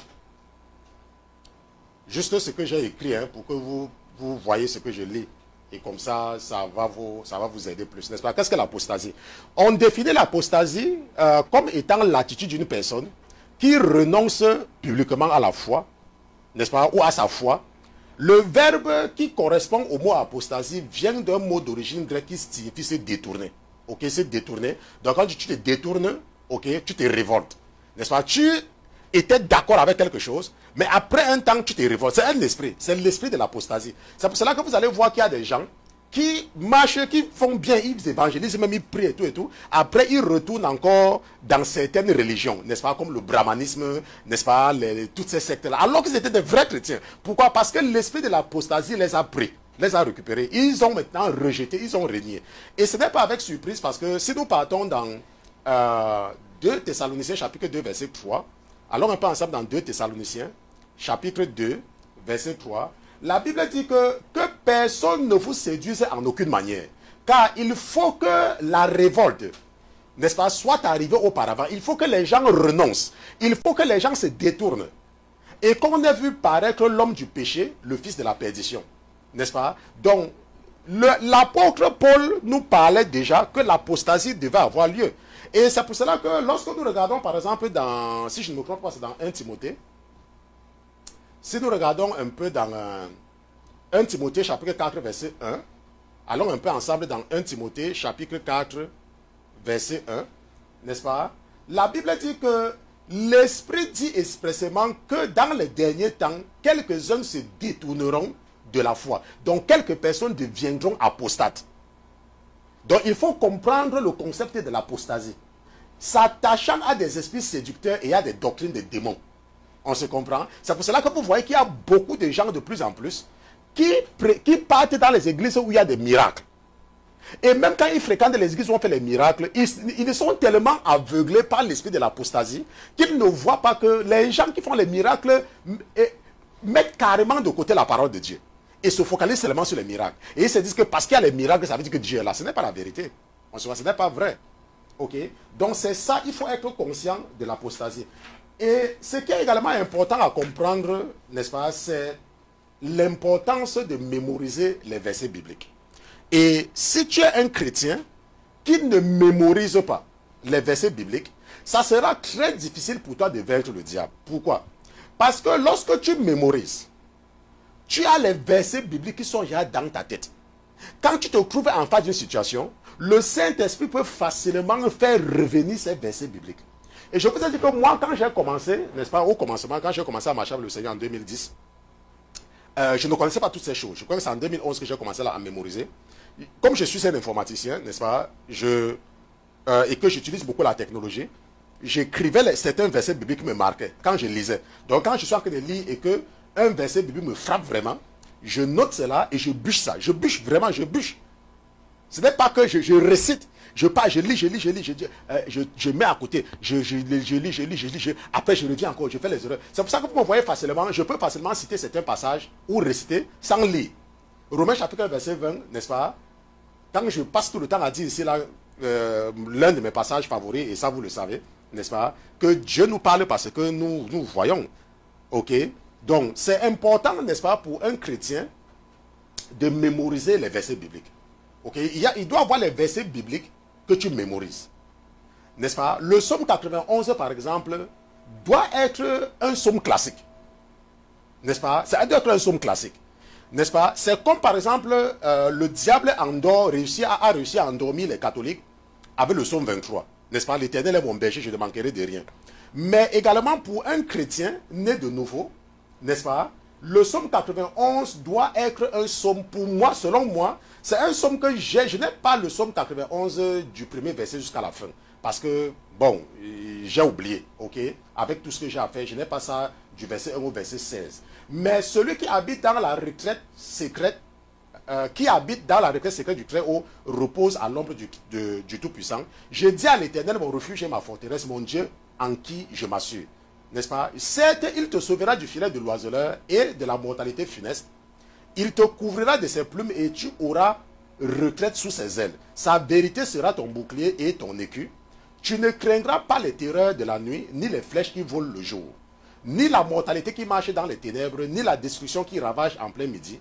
Juste ce que j'ai écrit, hein, pour que vous voyez ce que je lis. Et comme ça, ça va vous aider plus, n'est-ce pas? Qu'est-ce que l'apostasie? On définit l'apostasie comme étant l'attitude d'une personne qui renonce publiquement à la foi, n'est-ce pas, ou à sa foi. Le verbe qui correspond au mot apostasie vient d'un mot d'origine grecque qui signifie se détourner. Ok, se détourner. Donc quand tu te détournes, ok, tu te révoltes, n'est-ce pas? Tu étais d'accord avec quelque chose, mais après un temps, tu te révoltes. C'est un esprit, c'est l'esprit de l'apostasie. C'est pour cela que vous allez voir qu'il y a des gens qui marchent, qui font bien, ils évangélisent, même ils prient et tout. Après, ils retournent encore dans certaines religions, n'est-ce pas, comme le brahmanisme, n'est-ce pas, toutes ces sectes-là, alors qu'ils étaient des vrais chrétiens. Pourquoi? Parce que l'esprit de l'apostasie les a pris, les a récupérés. Ils ont maintenant rejeté, ils ont régné. Et ce n'est pas avec surprise, parce que si nous partons dans 2 Thessaloniciens, chapitre 2, verset 3, allons un peu ensemble dans 2 Thessaloniciens, chapitre 2, verset 3, la Bible dit que personne ne vous séduise en aucune manière. Car il faut que la révolte, n'est-ce pas, soit arrivée auparavant. Il faut que les gens renoncent. Il faut que les gens se détournent. Et qu'on ait vu paraître l'homme du péché, le fils de la perdition. N'est-ce pas? Donc, l'apôtre Paul nous parlait déjà que l'apostasie devait avoir lieu. Et c'est pour cela que lorsque nous regardons, par exemple, dans, si je ne me trompe pas, c'est dans 1 Timothée. Si nous regardons un peu dans 1 Timothée chapitre 4 verset 1, allons un peu ensemble dans 1 Timothée chapitre 4 verset 1, n'est-ce pas? La Bible dit que l'Esprit dit expressément que dans les derniers temps, quelques-uns se détourneront de la foi. Donc quelques personnes deviendront apostates. Donc il faut comprendre le concept de l'apostasie. S'attachant à des esprits séducteurs et à des doctrines de démons. On se comprend? C'est pour cela que vous voyez qu'il y a beaucoup de gens de plus en plus qui partent dans les églises où il y a des miracles. Et même quand ils fréquentent les églises où on fait les miracles, ils sont tellement aveuglés par l'esprit de l'apostasie qu'ils ne voient pas que les gens qui font les miracles mettent carrément de côté la parole de Dieu. Et se focalisent seulement sur les miracles. Et ils se disent que parce qu'il y a les miracles, ça veut dire que Dieu est là. Ce n'est pas la vérité. On se voit, ce n'est pas vrai. Ok? Donc c'est ça, il faut être conscient de l'apostasie. Et ce qui est également important à comprendre, n'est-ce pas, c'est l'importance de mémoriser les versets bibliques. Et si tu es un chrétien qui ne mémorise pas les versets bibliques, ça sera très difficile pour toi de vaincre le diable. Pourquoi? Parce que lorsque tu mémorises, tu as les versets bibliques qui sont déjà dans ta tête. Quand tu te trouves en face d'une situation, le Saint-Esprit peut facilement faire revenir ces versets bibliques. Et je vous ai dit que moi, quand j'ai commencé, n'est-ce pas, au commencement, quand j'ai commencé à marcher avec le Seigneur en 2010, je ne connaissais pas toutes ces choses. Je crois que c'est en 2011 que j'ai commencé à mémoriser. Comme je suis un informaticien, n'est-ce pas, et que j'utilise beaucoup la technologie, j'écrivais certains versets bibliques qui me marquaient quand je lisais. Donc quand je suis en train de lire et que un verset biblique me frappe vraiment, je note cela et je bûche ça. Je bûche vraiment, je bûche. Ce n'est pas que je récite, je lis, je mets à côté, je lis, après je reviens encore, je fais les erreurs. C'est pour ça que vous me voyez facilement, je peux facilement citer certains passages ou réciter sans lire. Romains chapitre 1, verset 20, n'est-ce pas? Quand je passe tout le temps à dire ici, là, l'un de mes passages favoris, et ça vous le savez, n'est-ce pas? Que Dieu nous parle parce que nous voyons. Ok? Donc, c'est important, n'est-ce pas, pour un chrétien de mémoriser les versets bibliques. Ok? Il doit avoir les versets bibliques que tu mémorises. N'est-ce pas? Le psaume 91, par exemple, doit être un psaume classique. N'est-ce pas? Ça doit être un psaume classique. N'est-ce pas? C'est comme par exemple, le diable a réussi à endormir les catholiques avec le psaume 23. N'est-ce pas? L'Éternel est mon berger, je ne manquerai de rien. Mais également pour un chrétien né de nouveau, n'est-ce pas? Le psaume 91 doit être un psaume, pour moi, selon moi, c'est un psaume que j'ai. Je n'ai pas le psaume 91 du premier verset jusqu'à la fin. Parce que, bon, j'ai oublié, ok? Avec tout ce que j'ai à faire, je n'ai pas ça du verset 1 au verset 16. Mais celui qui habite dans la retraite secrète, du Très-Haut, repose à l'ombre du Tout-Puissant. Je dis à l'Éternel, mon refuge et ma forteresse, mon Dieu, en qui je m'assure. N'est-ce pas? Certes, il te sauvera du filet de l'oiseleur et de la mortalité funeste. Il te couvrira de ses plumes et tu auras retraite sous ses ailes. Sa vérité sera ton bouclier et ton écu. Tu ne craindras pas les terreurs de la nuit, ni les flèches qui volent le jour, ni la mortalité qui marche dans les ténèbres, ni la destruction qui ravage en plein midi.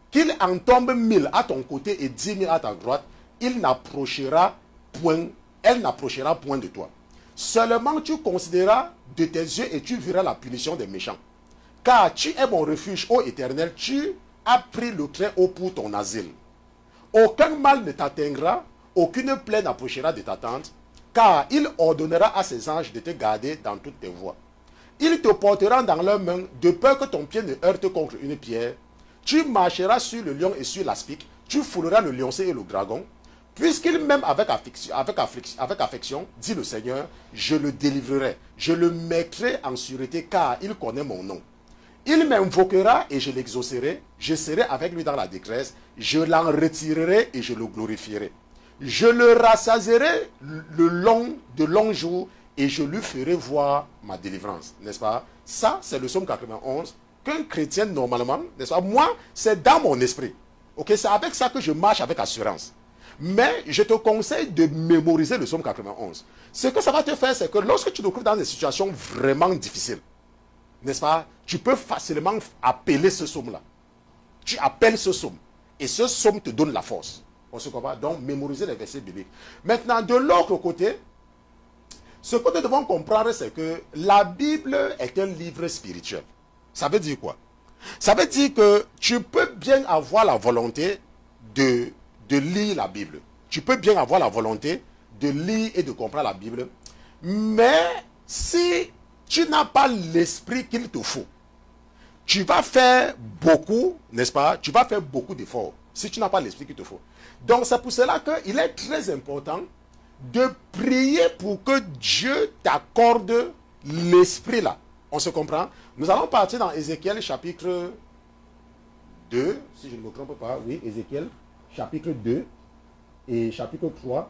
Qu'il en tombe 1000 à ton côté et 10 000 à ta droite, elle n'approchera point de toi. Seulement tu considéreras de tes yeux et tu verras la punition des méchants. Car tu es mon refuge, ô Éternel, tu as pris le Très-Haut pour ton asile. Aucun mal ne t'atteindra, aucune plaie n'approchera de ta tente, car il ordonnera à ses anges de te garder dans toutes tes voies. Ils te porteront dans leurs mains, de peur que ton pied ne heurte contre une pierre. Tu marcheras sur le lion et sur l'aspic, tu fouleras le lionceau et le dragon. Puisqu'il m'aime avec affection, dit le Seigneur, je le délivrerai, je le mettrai en sûreté, car il connaît mon nom. Il m'invoquera et je l'exaucerai, je serai avec lui dans la détresse, je l'en retirerai et je le glorifierai. Je le rassasierai de longs jours et je lui ferai voir ma délivrance. N'est-ce pas? Ça, c'est le psaume 91 qu'un chrétien, normalement, n'est-ce pas? Moi, c'est dans mon esprit. Ok, c'est avec ça que je marche avec assurance. Mais je te conseille de mémoriser le psaume 91. Ce que ça va te faire, c'est que lorsque tu te trouves dans des situations vraiment difficiles, n'est-ce pas? Tu peux facilement appeler ce psaume-là. Tu appelles ce psaume. Et ce psaume te donne la force. On se comprend? Donc, mémoriser les versets bibliques. Maintenant, de l'autre côté, ce que nous devons comprendre, c'est que la Bible est un livre spirituel. Ça veut dire quoi? Ça veut dire que tu peux bien avoir la volonté de lire la Bible. Tu peux bien avoir la volonté de lire et de comprendre la Bible. Mais si tu n'as pas l'esprit qu'il te faut, tu vas faire beaucoup, n'est-ce pas? Tu vas faire beaucoup d'efforts si tu n'as pas l'esprit qu'il te faut. Donc c'est pour cela qu'il est très important de prier pour que Dieu t'accorde l'esprit là. On se comprend? Nous allons partir dans Ézéchiel chapitre 2, si je ne me trompe pas, oui, Ézéchiel chapitre 2 et chapitre 3.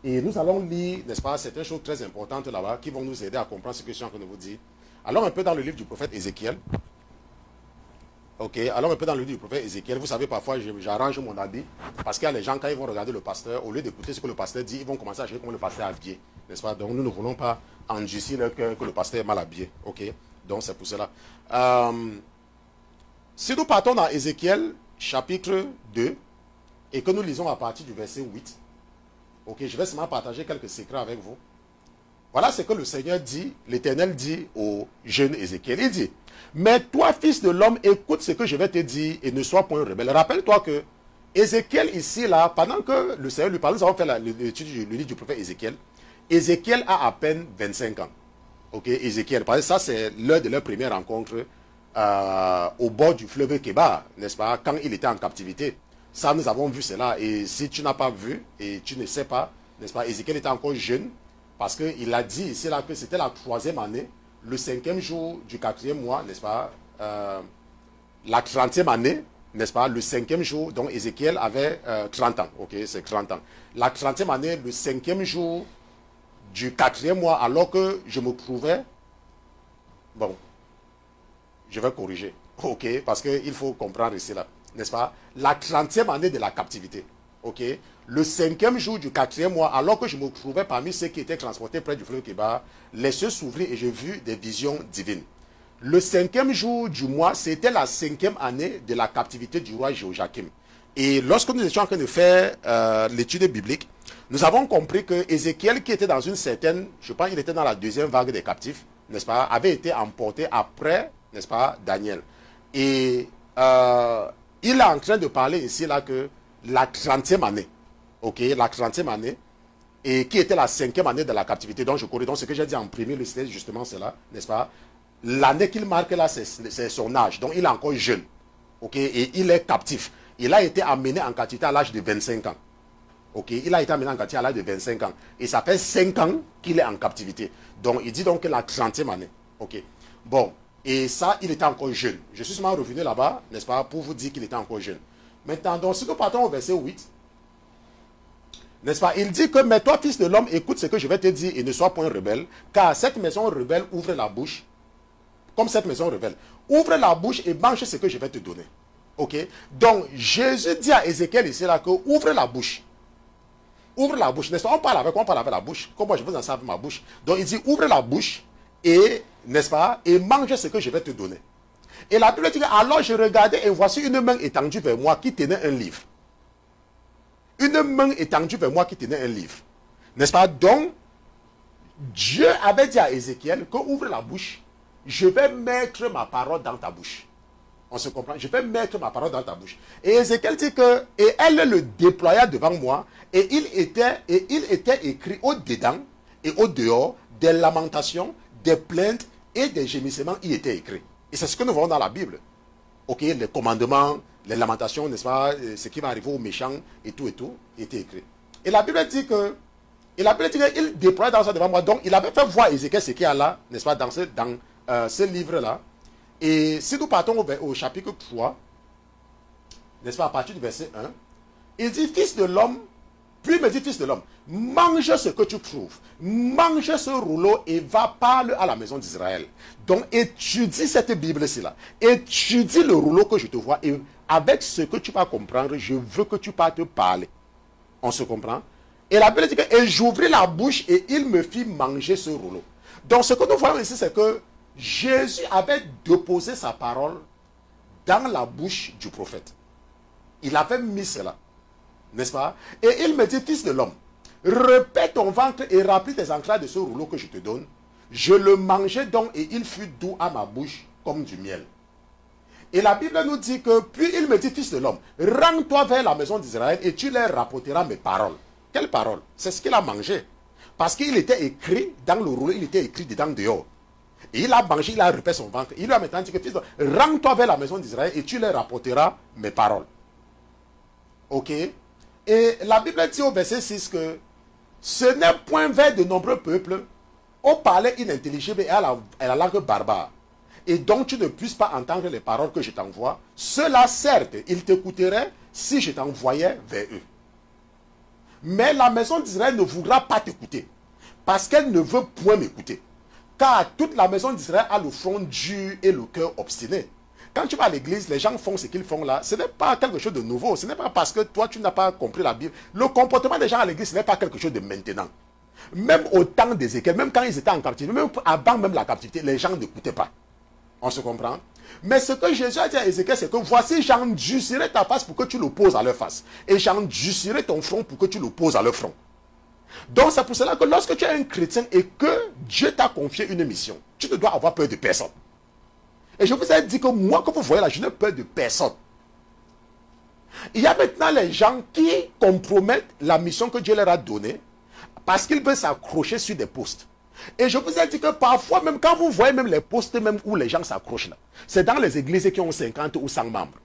Et nous allons lire, n'est-ce pas, certaines choses très importantes là-bas qui vont nous aider à comprendre ce que je suis en train de vous dire. Alors un peu dans le livre du prophète Ézéchiel. Ok, alors un peu dans le livre du prophète Ézéchiel. Vous savez, parfois, j'arrange mon habit. Parce qu'il y a les gens, quand ils vont regarder le pasteur, au lieu d'écouter ce que le pasteur dit, ils vont commencer à chercher comment le pasteur est habillé. N'est-ce pas? Donc nous ne voulons pas endurcir le cœur que le pasteur est mal habillé. Ok, donc c'est pour cela. Si nous partons dans Ézéchiel chapitre 2 et que nous lisons à partir du verset 8, ok, je vais seulement partager quelques secrets avec vous. Voilà ce que le Seigneur dit, l'Éternel dit au jeune Ézéchiel. Il dit, mais toi, fils de l'homme, écoute ce que je vais te dire et ne sois point rebelle. Rappelle-toi que Ézéchiel ici, là, pendant que le Seigneur lui parle, nous avons fait l'étude du livre du prophète Ézéchiel. Ézéchiel a à peine 25 ans. Ok, Ézéchiel, parce que ça c'est l'heure de leur première rencontre au bord du fleuve Kébar, n'est-ce pas, quand il était en captivité. Ça, nous avons vu cela. Et si tu n'as pas vu et tu ne sais pas, n'est-ce pas, Ézéchiel était encore jeune, parce qu'il a dit ici là que c'était la 3e année, le 5e jour du 4e mois, n'est-ce pas, la 30e année n'est-ce pas, le 5e jour, donc Ézéchiel avait 30 ans, ok, c'est 30 ans. La 30e année, le 5e jour du 4e mois, alors que je me trouvais, bon, je vais corriger, ok, parce qu'il faut comprendre ici, là, n'est-ce pas, la 30e année de la captivité, ok, le 5e jour du 4e mois, alors que je me trouvais parmi ceux qui étaient transportés près du fleuve Kébar, les cieux s'ouvrirent et j'ai vu des visions divines. Le 5e jour du mois, c'était la 5e année de la captivité du roi Jéhoiakim. Et lorsque nous étions en train de faire l'étude biblique, nous avons compris que Ézéchiel, qui était dans une certaine, je pense qu'il était dans la 2e vague des captifs, n'est-ce pas, avait été emporté après, n'est-ce pas, Daniel. Et il est en train de parler ici là que la 30e année, ok, la 30e année, et qui était la 5e année de la captivité. Donc je corrige, donc ce que j'ai dit en premier, c'est justement cela, n'est-ce pas? L'année qu'il marque là, c'est son âge. Donc il est encore jeune. Ok, et il est captif. Il a été amené en captivité à l'âge de 25 ans. Ok, il a été amené en captivité à l'âge de 25 ans. Et ça fait 5 ans qu'il est en captivité. Donc il dit donc que la 30e année. Ok, bon, et ça, il était encore jeune. Je suis seulement revenu là-bas, n'est-ce pas, pour vous dire qu'il était encore jeune. Maintenant, donc si nous partons au verset 8, n'est-ce pas, il dit que, mais toi, fils de l'homme, écoute ce que je vais te dire et ne sois point rebelle, car cette maison rebelle ouvre la bouche. Comme cette maison rebelle. Ouvre la bouche et mange ce que je vais te donner. Ok? Donc, Jésus dit à Ézéchiel ici là que ouvre la bouche. Ouvre la bouche. N'est-ce pas? On parle avec la bouche. Comme moi, je vous en sers avec ma bouche. Donc, il dit ouvre la bouche et, n'est-ce pas? Et mange ce que je vais te donner. Et la Bible dit que alors je regardais et voici une main étendue vers moi qui tenait un livre. Une main étendue vers moi qui tenait un livre. N'est-ce pas? Donc, Dieu avait dit à Ézéchiel que ouvre la bouche. Je vais mettre ma parole dans ta bouche. On se comprend? Je vais mettre ma parole dans ta bouche. Et Ézéchiel dit que, et elle le déploya devant moi, et il était écrit au-dedans et au-dehors des lamentations, des plaintes et des gémissements y étaient écrits. Et c'est ce que nous voyons dans la Bible. Ok, les commandements, les lamentations, n'est-ce pas, ce qui va arriver aux méchants et tout, était écrit. Et la Bible dit que, qu'il déploya dans ça devant moi. Donc, il avait fait voir Ézéchiel ce qu'il y a là, n'est-ce pas, dans ce livre-là. Et si nous partons au chapitre 3, n'est-ce pas, à partir du verset 1, il dit, fils de l'homme, puis il me dit, fils de l'homme, mange ce que tu trouves, mange ce rouleau et va parler à la maison d'Israël. Donc étudie cette Bible-ci là, étudie le rouleau que je te vois et avec ce que tu vas comprendre, je veux que tu partes parler. On se comprend? Et la Bible dit que, et j'ouvris la bouche et il me fit manger ce rouleau. Donc ce que nous voyons ici, c'est que Jésus avait déposé sa parole dans la bouche du prophète. Il avait mis cela. N'est-ce pas? Et il me dit, fils de l'homme, répète ton ventre et remplis tes entrailles de ce rouleau que je te donne. Je le mangeai donc et il fut doux à ma bouche comme du miel. Et la Bible nous dit que, puis il me dit, fils de l'homme, rends-toi vers la maison d'Israël et tu leur rapporteras mes paroles. Quelles paroles? C'est ce qu'il a mangé. Parce qu'il était écrit dans le rouleau, il était écrit dedans dehors. Et il a mangé, il a rempli son ventre. Il lui a maintenant dit que, fils de l'homme, rends-toi vers la maison d'Israël et tu leur rapporteras mes paroles. Ok? Et la Bible dit au verset 6 que ce n'est point vers de nombreux peuples au parler inintelligible et à la langue barbare. Et donc tu ne puisses pas entendre les paroles que je t'envoie. Cela, certes, ils t'écouteraient si je t'envoyais vers eux. Mais la maison d'Israël ne voudra pas t'écouter. Parce qu'elle ne veut point m'écouter. Car toute la maison d'Israël a le front dur et le cœur obstiné. Quand tu vas à l'église, les gens font ce qu'ils font là. Ce n'est pas quelque chose de nouveau. Ce n'est pas parce que toi, tu n'as pas compris la Bible. Le comportement des gens à l'église, ce n'est pas quelque chose de maintenant. Même au temps d'Ézéchiel, même quand ils étaient en captivité, même avant même la captivité, les gens n'écoutaient pas. On se comprend? Mais ce que Jésus a dit à Ézéchiel, c'est que voici, j'endurcirai ta face pour que tu l'opposes à leur face. Et j'endurcirai ton front pour que tu l'opposes à leur front. Donc c'est pour cela que lorsque tu es un chrétien et que Dieu t'a confié une mission, tu ne dois avoir peur de personne. Et je vous ai dit que moi, comme vous voyez là, je n'ai peur de personne. Il y a maintenant les gens qui compromettent la mission que Dieu leur a donnée parce qu'ils veulent s'accrocher sur des postes. Et je vous ai dit que parfois, même quand vous voyez même les postes même où les gens s'accrochent là, c'est dans les églises qui ont 50 ou 100 membres.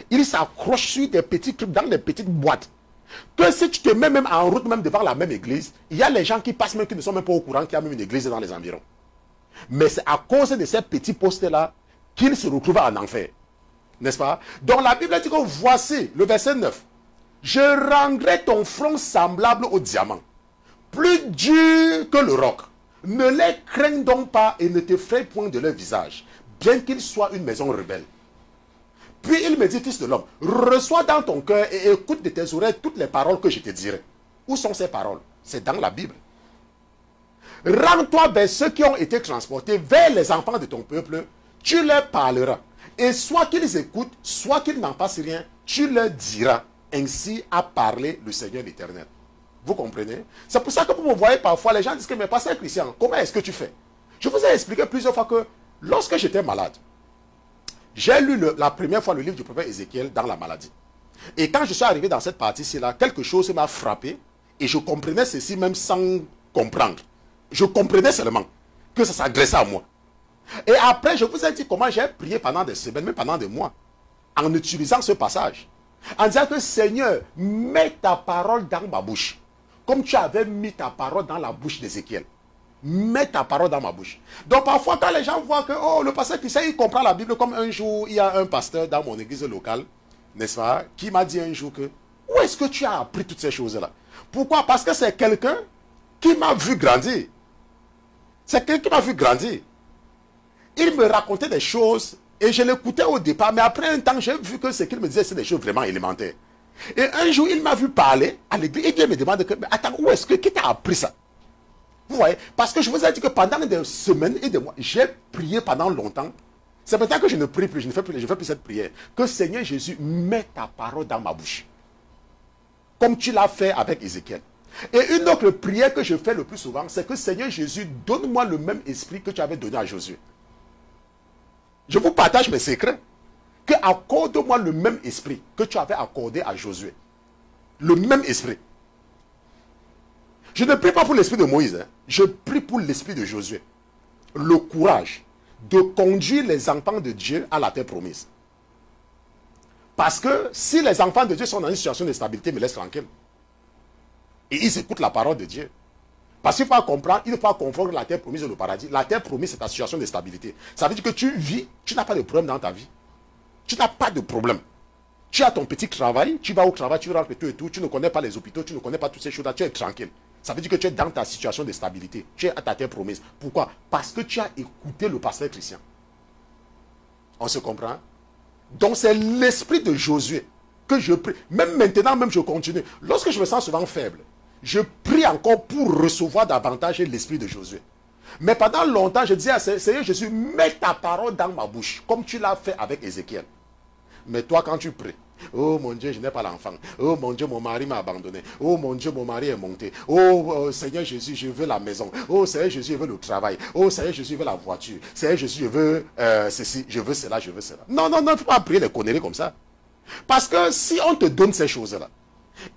Ils s'accrochent sur des petits trucs, dans des petites boîtes. Que si tu te mets même en route, même devant la même église, il y a les gens qui passent même qui ne sont même pas au courant qu'il y a même une église dans les environs. Mais c'est à cause de ces petits postes-là qu'ils se retrouvent en enfer. N'est-ce pas? Donc la Bible dit que voici, le verset 9. Je rendrai ton front semblable au diamant, plus dur que le roc. Ne les crains donc pas et ne t'effraie point de leur visage, bien qu'ils soient une maison rebelle. Puis il me dit, fils de l'homme, reçois dans ton cœur et écoute de tes oreilles toutes les paroles que je te dirai. Où sont ces paroles? C'est dans la Bible. Rends-toi vers ceux qui ont été transportés, vers les enfants de ton peuple, tu leur parleras. Et soit qu'ils écoutent, soit qu'ils n'en fassent rien, tu leur diras. Ainsi a parlé le Seigneur l'Éternel. Vous comprenez? C'est pour ça que vous me voyez parfois, les gens disent que, mais pasteur Christian, comment est-ce que tu fais? Je vous ai expliqué plusieurs fois que lorsque j'étais malade, j'ai lu la première fois le livre du prophète Ézéchiel dans la maladie. Et quand je suis arrivé dans cette partie-ci, là, quelque chose m'a frappé et je comprenais ceci même sans comprendre. Je comprenais seulement que ça s'adressait à moi. Et après, je vous ai dit comment j'ai prié pendant des semaines, même pendant des mois, en utilisant ce passage. En disant que Seigneur, mets ta parole dans ma bouche. Comme tu avais mis ta parole dans la bouche d'Ézéchiel. Mets ta parole dans ma bouche. Donc parfois, quand les gens voient que oh, le pasteur Christian, il comprend la Bible, comme un jour, il y a un pasteur dans mon église locale, n'est-ce pas, qui m'a dit un jour que où est-ce que tu as appris toutes ces choses-là? Pourquoi? Parce que c'est quelqu'un qui m'a vu grandir. C'est quelqu'un qui m'a vu grandir. Il me racontait des choses et je l'écoutais au départ, mais après un temps, j'ai vu que ce qu'il me disait, c'est des choses vraiment élémentaires. Et un jour, il m'a vu parler à l'église et il me demande que, mais attends, où est-ce que, qui t'a appris ça? Vous voyez? Parce que je vous ai dit que pendant des semaines et des mois, j'ai prié pendant longtemps. C'est maintenant que je ne prie plus, je ne fais plus cette prière. Que Seigneur Jésus, mets ta parole dans ma bouche. Comme tu l'as fait avec Ézéchiel. Et une autre prière que je fais le plus souvent, c'est que Seigneur Jésus, donne-moi le même esprit que tu avais donné à Josué. Je vous partage mes secrets. Que accorde-moi le même esprit que tu avais accordé à Josué. Le même esprit. Je ne prie pas pour l'esprit de Moïse. Hein. Je prie pour l'esprit de Josué. Le courage de conduire les enfants de Dieu à la terre promise. Parce que si les enfants de Dieu sont dans une situation de stabilité, me laissent tranquille. Et ils écoutent la parole de Dieu. Parce qu'il faut comprendre, il ne faut pas confondre la terre promise et le paradis. La terre promise, c'est ta situation de stabilité. Ça veut dire que tu vis, tu n'as pas de problème dans ta vie. Tu n'as pas de problème. Tu as ton petit travail, tu vas au travail, tu rentres et tout, tu ne connais pas les hôpitaux, tu ne connais pas toutes ces choses-là, tu es tranquille. Ça veut dire que tu es dans ta situation de stabilité. Tu es à ta terre promise. Pourquoi? Parce que tu as écouté le pasteur Christian. On se comprend? Donc c'est l'esprit de Josué que je prie. Même maintenant, même je continue. Lorsque je me sens souvent faible, je prie encore pour recevoir davantage l'esprit de Josué. Mais pendant longtemps, je disais à Seigneur Jésus, mets ta parole dans ma bouche, comme tu l'as fait avec Ézéchiel. Mais toi, quand tu pries, oh mon Dieu, je n'ai pas l'enfant. Oh mon Dieu, mon mari m'a abandonné. Oh mon Dieu, mon mari est monté. Oh Seigneur Jésus, je veux la maison. Oh Seigneur Jésus, je veux le travail. Oh Seigneur Jésus, je veux la voiture. Seigneur Jésus, je veux ceci, je veux cela, je veux cela. Non, non, non, il ne faut pas prier les conneries comme ça. Parce que si on te donne ces choses-là,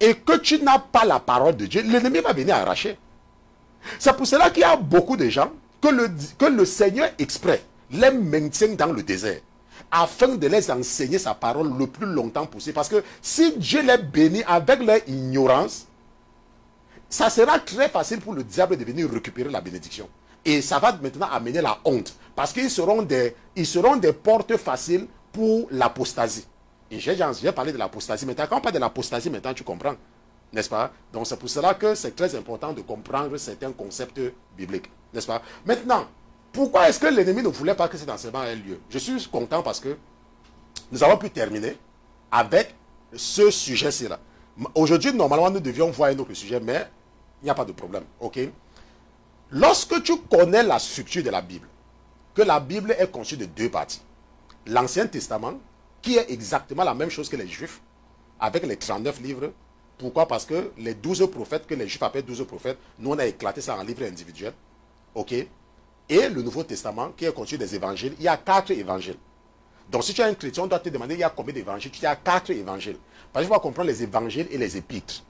et que tu n'as pas la parole de Dieu, l'ennemi va venir arracher. C'est pour cela qu'il y a beaucoup de gens que le Seigneur exprès les maintient dans le désert, afin de les enseigner sa parole le plus longtemps possible. Parce que si Dieu les bénit avec leur ignorance, ça sera très facile pour le diable de venir récupérer la bénédiction. Et ça va maintenant amener la honte. Parce qu'ils seront des portes faciles pour l'apostasie. Et j'ai parlé de l'apostasie. Maintenant, quand on parle de l'apostasie, maintenant tu comprends. N'est-ce pas? Donc c'est pour cela que c'est très important de comprendre certains concepts bibliques. N'est-ce pas? Maintenant, pourquoi est-ce que l'ennemi ne voulait pas que cet enseignement ait lieu? Je suis content parce que nous avons pu terminer avec ce sujet-ci là. Aujourd'hui, normalement, nous devions voir un autre sujet, mais il n'y a pas de problème. Ok? Lorsque tu connais la structure de la Bible, que la Bible est conçue de deux parties. L'Ancien Testament, qui est exactement la même chose que les Juifs, avec les 39 livres. Pourquoi? Parce que les 12 prophètes, que les Juifs appellent 12 prophètes, nous on a éclaté ça en livres individuels. Ok? Et le Nouveau Testament, qui est conçu des évangiles, il y a 4 évangiles. Donc si tu es un chrétien, on doit te demander il y a combien d'évangiles? Il y a 4 évangiles. Parce qu'il faut comprendre les évangiles et les épîtres.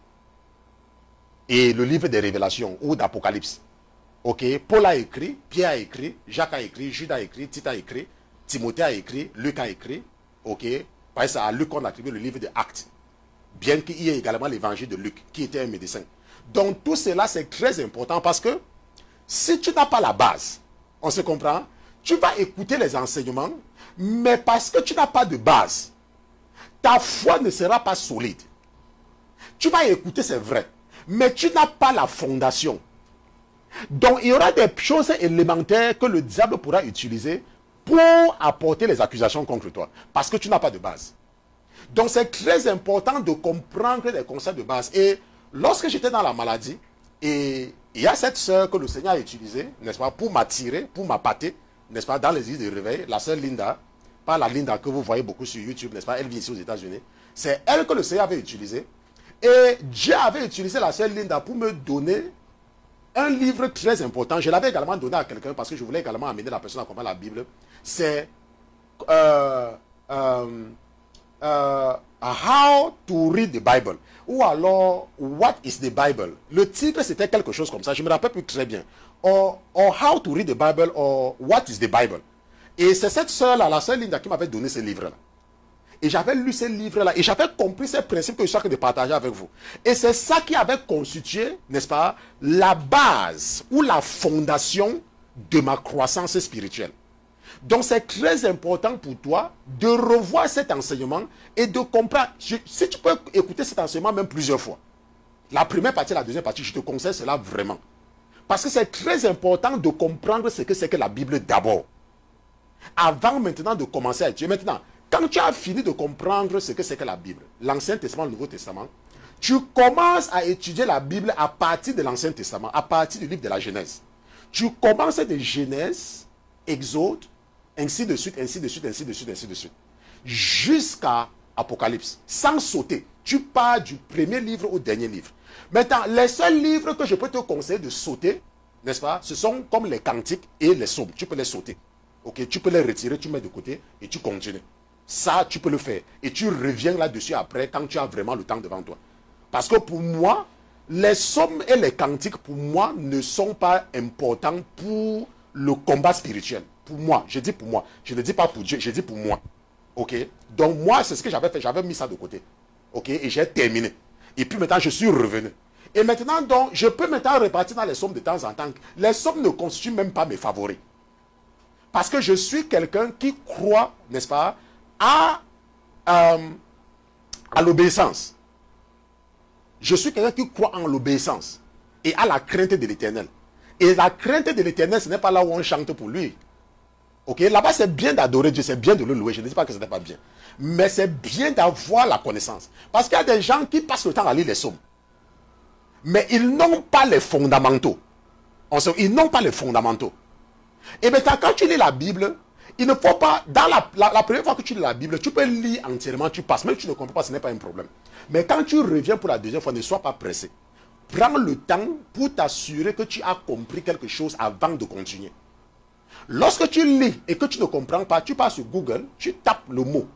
Et le livre des Révélations ou d'Apocalypse. Ok? Paul a écrit, Pierre a écrit, Jacques a écrit, Jude a écrit, Tite a écrit, Timothée a écrit, Luc a écrit. Ok? Par exemple, à Luc, on attribue le livre des Actes. Bien qu'il y ait également l'évangile de Luc, qui était un médecin. Donc tout cela, c'est très important parce que si tu n'as pas la base, on se comprend, tu vas écouter les enseignements, mais parce que tu n'as pas de base, ta foi ne sera pas solide. Tu vas écouter, c'est vrai, mais tu n'as pas la fondation. Donc, il y aura des choses élémentaires que le diable pourra utiliser pour apporter les accusations contre toi, parce que tu n'as pas de base. Donc, c'est très important de comprendre les concepts de base. Et lorsque j'étais dans la maladie, et il y a cette sœur que le Seigneur a utilisée, n'est-ce pas, pour m'attirer, pour m'appâter, n'est-ce pas, dans les îles de réveil, la sœur Linda, pas la Linda que vous voyez beaucoup sur YouTube, n'est-ce pas, elle vit ici aux États-Unis. C'est elle que le Seigneur avait utilisée. Et Dieu avait utilisé la sœur Linda pour me donner un livre très important. Je l'avais également donné à quelqu'un parce que je voulais également amener la personne à comprendre la Bible. C'est How to read the Bible. Ou alors, What is the Bible? Le titre, c'était quelque chose comme ça. Je ne me rappelle plus très bien. Or How to read the Bible, or What is the Bible? Et c'est cette sœur-là, la sœur Linda, qui m'avait donné ce livre-là. Et j'avais lu ce livre-là. Et j'avais compris ces principes que je suis en train de partager avec vous. Et c'est ça qui avait constitué, n'est-ce pas, la base ou la fondation de ma croissance spirituelle. Donc, c'est très important pour toi de revoir cet enseignement et de comprendre. Si tu peux écouter cet enseignement même plusieurs fois, la première partie, la deuxième partie, je te conseille cela vraiment. Parce que c'est très important de comprendre ce que c'est que la Bible d'abord. Avant maintenant de commencer à étudier. Maintenant, quand tu as fini de comprendre ce que c'est que la Bible, l'Ancien Testament, le Nouveau Testament, tu commences à étudier la Bible à partir de l'Ancien Testament, à partir du livre de la Genèse. Tu commences de Genèse, Exode, ainsi de suite, ainsi de suite, ainsi de suite, ainsi de suite, jusqu'à Apocalypse, sans sauter. Tu pars du premier livre au dernier livre. Maintenant, les seuls livres que je peux te conseiller de sauter, n'est-ce pas, ce sont comme les cantiques et les psaumes. Tu peux les sauter. Ok, tu peux les retirer, tu mets de côté et tu continues. Ça, tu peux le faire. Et tu reviens là-dessus après quand tu as vraiment le temps devant toi. Parce que pour moi, les psaumes et les cantiques, pour moi, ne sont pas importants pour le combat spirituel. Pour moi, je dis pour moi. Je ne dis pas pour Dieu, je dis pour moi. Ok? Donc moi, c'est ce que j'avais fait. J'avais mis ça de côté. Ok? Et j'ai terminé. Et puis maintenant, je suis revenu. Et maintenant, donc, je peux maintenant repartir dans les psaumes de temps en temps. Les psaumes ne constituent même pas mes favoris. Parce que je suis quelqu'un qui croit, n'est-ce pas, à l'obéissance. Je suis quelqu'un qui croit en l'obéissance et à la crainte de l'Éternel. Et la crainte de l'Éternel, ce n'est pas là où on chante pour lui. Ok, là-bas, c'est bien d'adorer Dieu, c'est bien de le louer. Je ne dis pas que ce n'est pas bien. Mais c'est bien d'avoir la connaissance. Parce qu'il y a des gens qui passent le temps à lire les psaumes. Mais ils n'ont pas les fondamentaux. Ils n'ont pas les fondamentaux. Et maintenant, quand tu lis la Bible, il ne faut pas, dans la première fois que tu lis la Bible, tu peux lire entièrement, tu passes. Même si tu ne comprends pas, ce n'est pas un problème. Mais quand tu reviens pour la deuxième fois, ne sois pas pressé. Prends le temps pour t'assurer que tu as compris quelque chose avant de continuer. Lorsque tu lis et que tu ne comprends pas, tu passes sur Google, tu tapes le mot.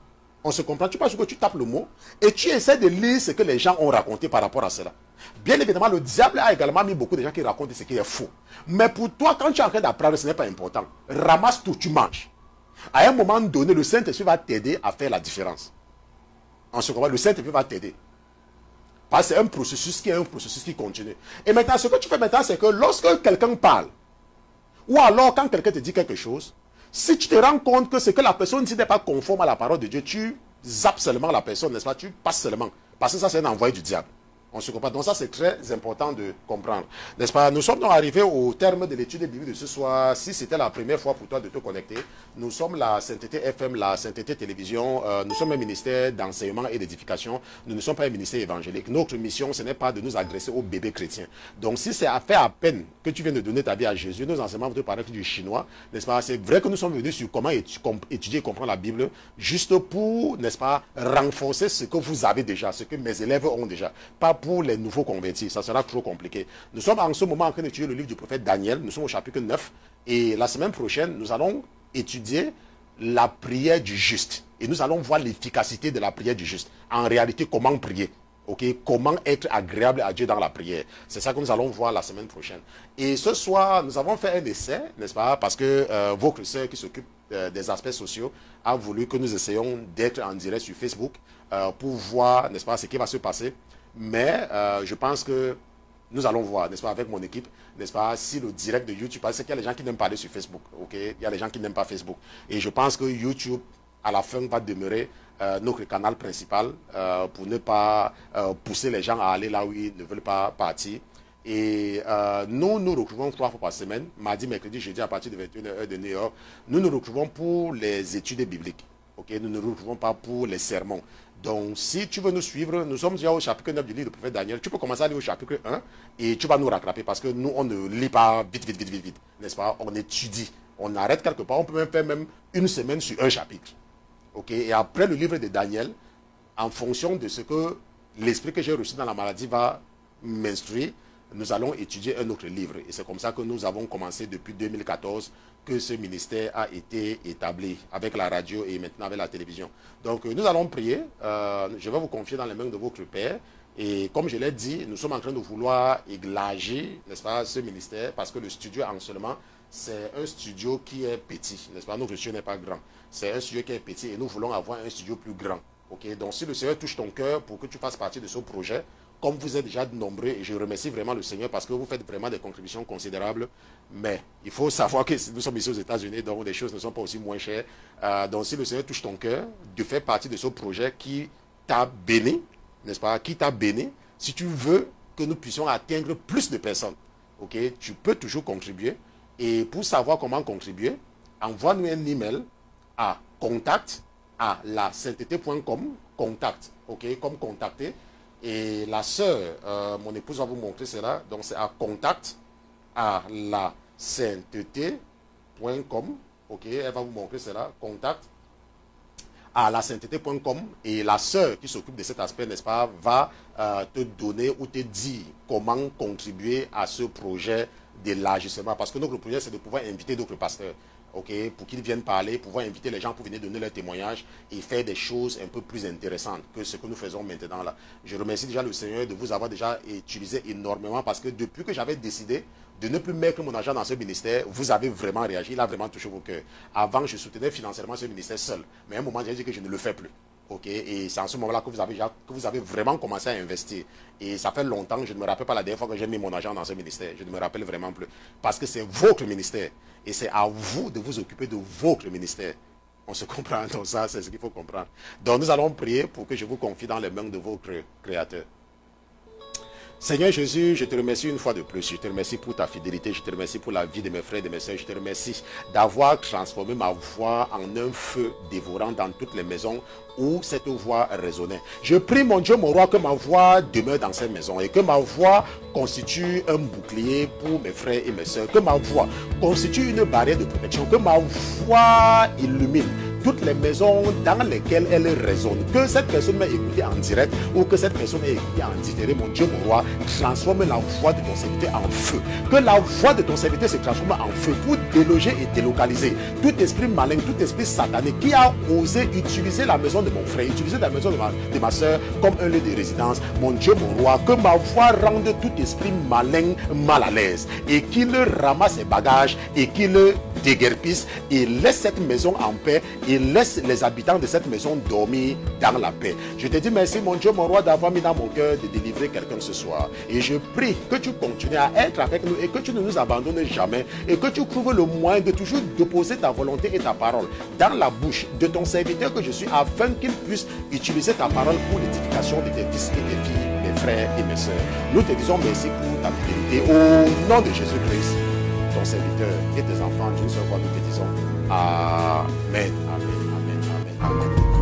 On se comprend, tu passes sur Google, tu tapes le mot et tu essaies de lire ce que les gens ont raconté par rapport à cela. Bien évidemment, le diable a également mis beaucoup de gens qui racontent ce qui est faux. Mais pour toi, quand tu es en train d'apprendre, ce n'est pas important. Ramasse tout, tu manges. À un moment donné, le Saint-Esprit va t'aider à faire la différence. On se comprend, le Saint-Esprit va t'aider. Parce que c'est un processus qui continue. Et maintenant, ce que tu fais maintenant, c'est que lorsque quelqu'un parle, ou alors quand quelqu'un te dit quelque chose, si tu te rends compte que ce que la personne dit n'est pas conforme à la parole de Dieu, tu zappes seulement la personne, n'est-ce pas? Tu passes seulement. Parce que ça, c'est un envoyé du diable. On se comprend. Donc ça, c'est très important de comprendre. N'est-ce pas? Nous sommes donc arrivés au terme de l'étude biblique de ce soir. Si c'était la première fois pour toi de te connecter, nous sommes la Sainteté FM, la Sainteté Télévision. Nous sommes un ministère d'enseignement et d'édification. Nous ne sommes pas un ministère évangélique. Notre mission, ce n'est pas de nous adresser aux bébés chrétiens. Donc si c'est à faire à peine que tu viens de donner ta vie à Jésus, nos enseignements vont te paraître du chinois. N'est-ce pas? C'est vrai que nous sommes venus sur comment étudier et comprendre la Bible, juste pour, n'est-ce pas, renforcer ce que vous avez déjà, ce que mes élèves ont déjà. Pas pour les nouveaux convertis, ça sera trop compliqué. Nous sommes en ce moment en train d'étudier le livre du prophète Daniel, nous sommes au chapitre 9, et la semaine prochaine, nous allons étudier la prière du juste. Et nous allons voir l'efficacité de la prière du juste. En réalité, comment prier. Okay? Comment être agréable à Dieu dans la prière. C'est ça que nous allons voir la semaine prochaine. Et ce soir, nous avons fait un essai, n'est-ce pas? Parce que votre sœur qui s'occupe des aspects sociaux a voulu que nous essayions d'être en direct sur Facebook pour voir, n'est-ce pas, ce qui va se passer. Mais je pense que Nous allons voir, n'est-ce pas, avec mon équipe, n'est-ce pas, si le direct de YouTube, parce qu'il y a les gens qui n'aiment pas aller sur Facebook, ok? Il y a les gens qui n'aiment pas Facebook. Et je pense que YouTube, à la fin, va demeurer notre canal principal pour ne pas pousser les gens à aller là où ils ne veulent pas partir. Et nous nous retrouvons 3 fois par semaine, mardi, mercredi, jeudi, à partir de 21h de New York. Nous nous retrouvons pour les études bibliques. Okay? Nous ne nous retrouvons pas pour les sermons. Donc, si tu veux nous suivre, nous sommes déjà au chapitre 9 du livre du prophète Daniel. Tu peux commencer à lire au chapitre 1 et tu vas nous rattraper parce que nous, on ne lit pas vite, n'est-ce pas? On étudie. On arrête quelque part. On peut même faire une semaine sur un chapitre. Okay? Et après le livre de Daniel, en fonction de ce que l'esprit que j'ai reçu dans la maladie va m'instruire, nous allons étudier un autre livre. Et c'est comme ça que nous avons commencé depuis 2014 que ce ministère a été établi avec la radio et maintenant avec la télévision. Donc nous allons prier. Je vais vous confier dans les mains de votre Père. Et comme je l'ai dit, nous sommes en train de vouloir élargir, n'est-ce pas, ce ministère parce que le studio en seulement, c'est un studio qui est petit, n'est-ce pas? Notre studio n'est pas grand. C'est un studio qui est petit et nous voulons avoir un studio plus grand. Okay? Donc si le Seigneur touche ton cœur pour que tu fasses partie de ce projet, comme vous êtes déjà nombreux, et je remercie vraiment le Seigneur parce que vous faites vraiment des contributions considérables, mais il faut savoir que nous sommes ici aux États-Unis, donc les choses ne sont pas aussi moins chères. Donc si le Seigneur touche ton cœur, de faire partie de ce projet qui t'a béni, n'est-ce pas, qui t'a béni, si tu veux que nous puissions atteindre plus de personnes, ok, tu peux toujours contribuer. Et pour savoir comment contribuer, envoie-nous un email à contact@lasainteté.com, contact, ok, comme contacter. Et la sœur, mon épouse va vous montrer cela. Donc c'est à contact@lasainteté.com. Ok, elle va vous montrer cela. Contact@lasainteté.com. Et la sœur qui s'occupe de cet aspect, n'est-ce pas, va te donner ou te dire comment contribuer à ce projet d'élargissement. Parce que notre projet, c'est de pouvoir inviter d'autres pasteurs. Okay, pour qu'ils viennent parler, pouvoir inviter les gens pour venir donner leurs témoignages et faire des choses un peu plus intéressantes que ce que nous faisons maintenant là. Je remercie déjà le Seigneur de vous avoir déjà utilisé énormément parce que depuis que j'avais décidé de ne plus mettre mon argent dans ce ministère, vous avez vraiment réagi, il a vraiment touché vos cœurs. Avant, je soutenais financièrement ce ministère seul, mais à un moment, j'ai dit que je ne le fais plus. Okay? Et c'est en ce moment-là que vous avez vraiment commencé à investir. Et ça fait longtemps, je ne me rappelle pas la dernière fois que j'ai mis mon argent dans ce ministère. Je ne me rappelle vraiment plus. Parce que c'est votre ministère. Et c'est à vous de vous occuper de votre ministère. On se comprend, donc ça, c'est ce qu'il faut comprendre. Donc nous allons prier pour que je vous confie dans les mains de votre Créateur. Seigneur Jésus, je te remercie une fois de plus. Je te remercie pour ta fidélité. Je te remercie pour la vie de mes frères et de mes soeurs. Je te remercie d'avoir transformé ma voix en un feu dévorant dans toutes les maisons où cette voix résonnait. Je prie, mon Dieu, mon roi, que ma voix demeure dans cette maison et que ma voix constitue un bouclier pour mes frères et mes soeurs. Que ma voix constitue une barrière de protection. Que ma voix illumine toutes les maisons dans lesquelles elle résonne. Que cette personne m'ait écouté en direct ou que cette personne ait écouté en différé, mon Dieu, mon roi, transforme la voix de ton serviteur en feu. Que la voix de ton serviteur se transforme en feu pour déloger et délocaliser tout esprit malin, tout esprit satané qui a osé utiliser la maison de mon frère, utiliser la maison de ma soeur comme un lieu de résidence. Mon Dieu, mon roi, que ma voix rende tout esprit malin mal à l'aise et qu'il ramasse ses bagages et qu'il déguerpisse et laisse cette maison en paix et laisse les habitants de cette maison dormir dans la paix. Je te dis merci, mon Dieu, mon roi, d'avoir mis dans mon cœur de délivrer quelqu'un ce soir. Et je prie que tu continues à être avec nous et que tu ne nous abandonnes jamais et que tu trouves le moyen de toujours déposer ta volonté et ta parole dans la bouche de ton serviteur que je suis afin qu'il puisse utiliser ta parole pour l'édification de tes fils et tes filles, mes frères et mes sœurs. Nous te disons merci pour ta fidélité au nom de Jésus-Christ, ton serviteur et tes enfants d'une seule fois, nous te disons Amen, Amen, Amen, Amen, Amen.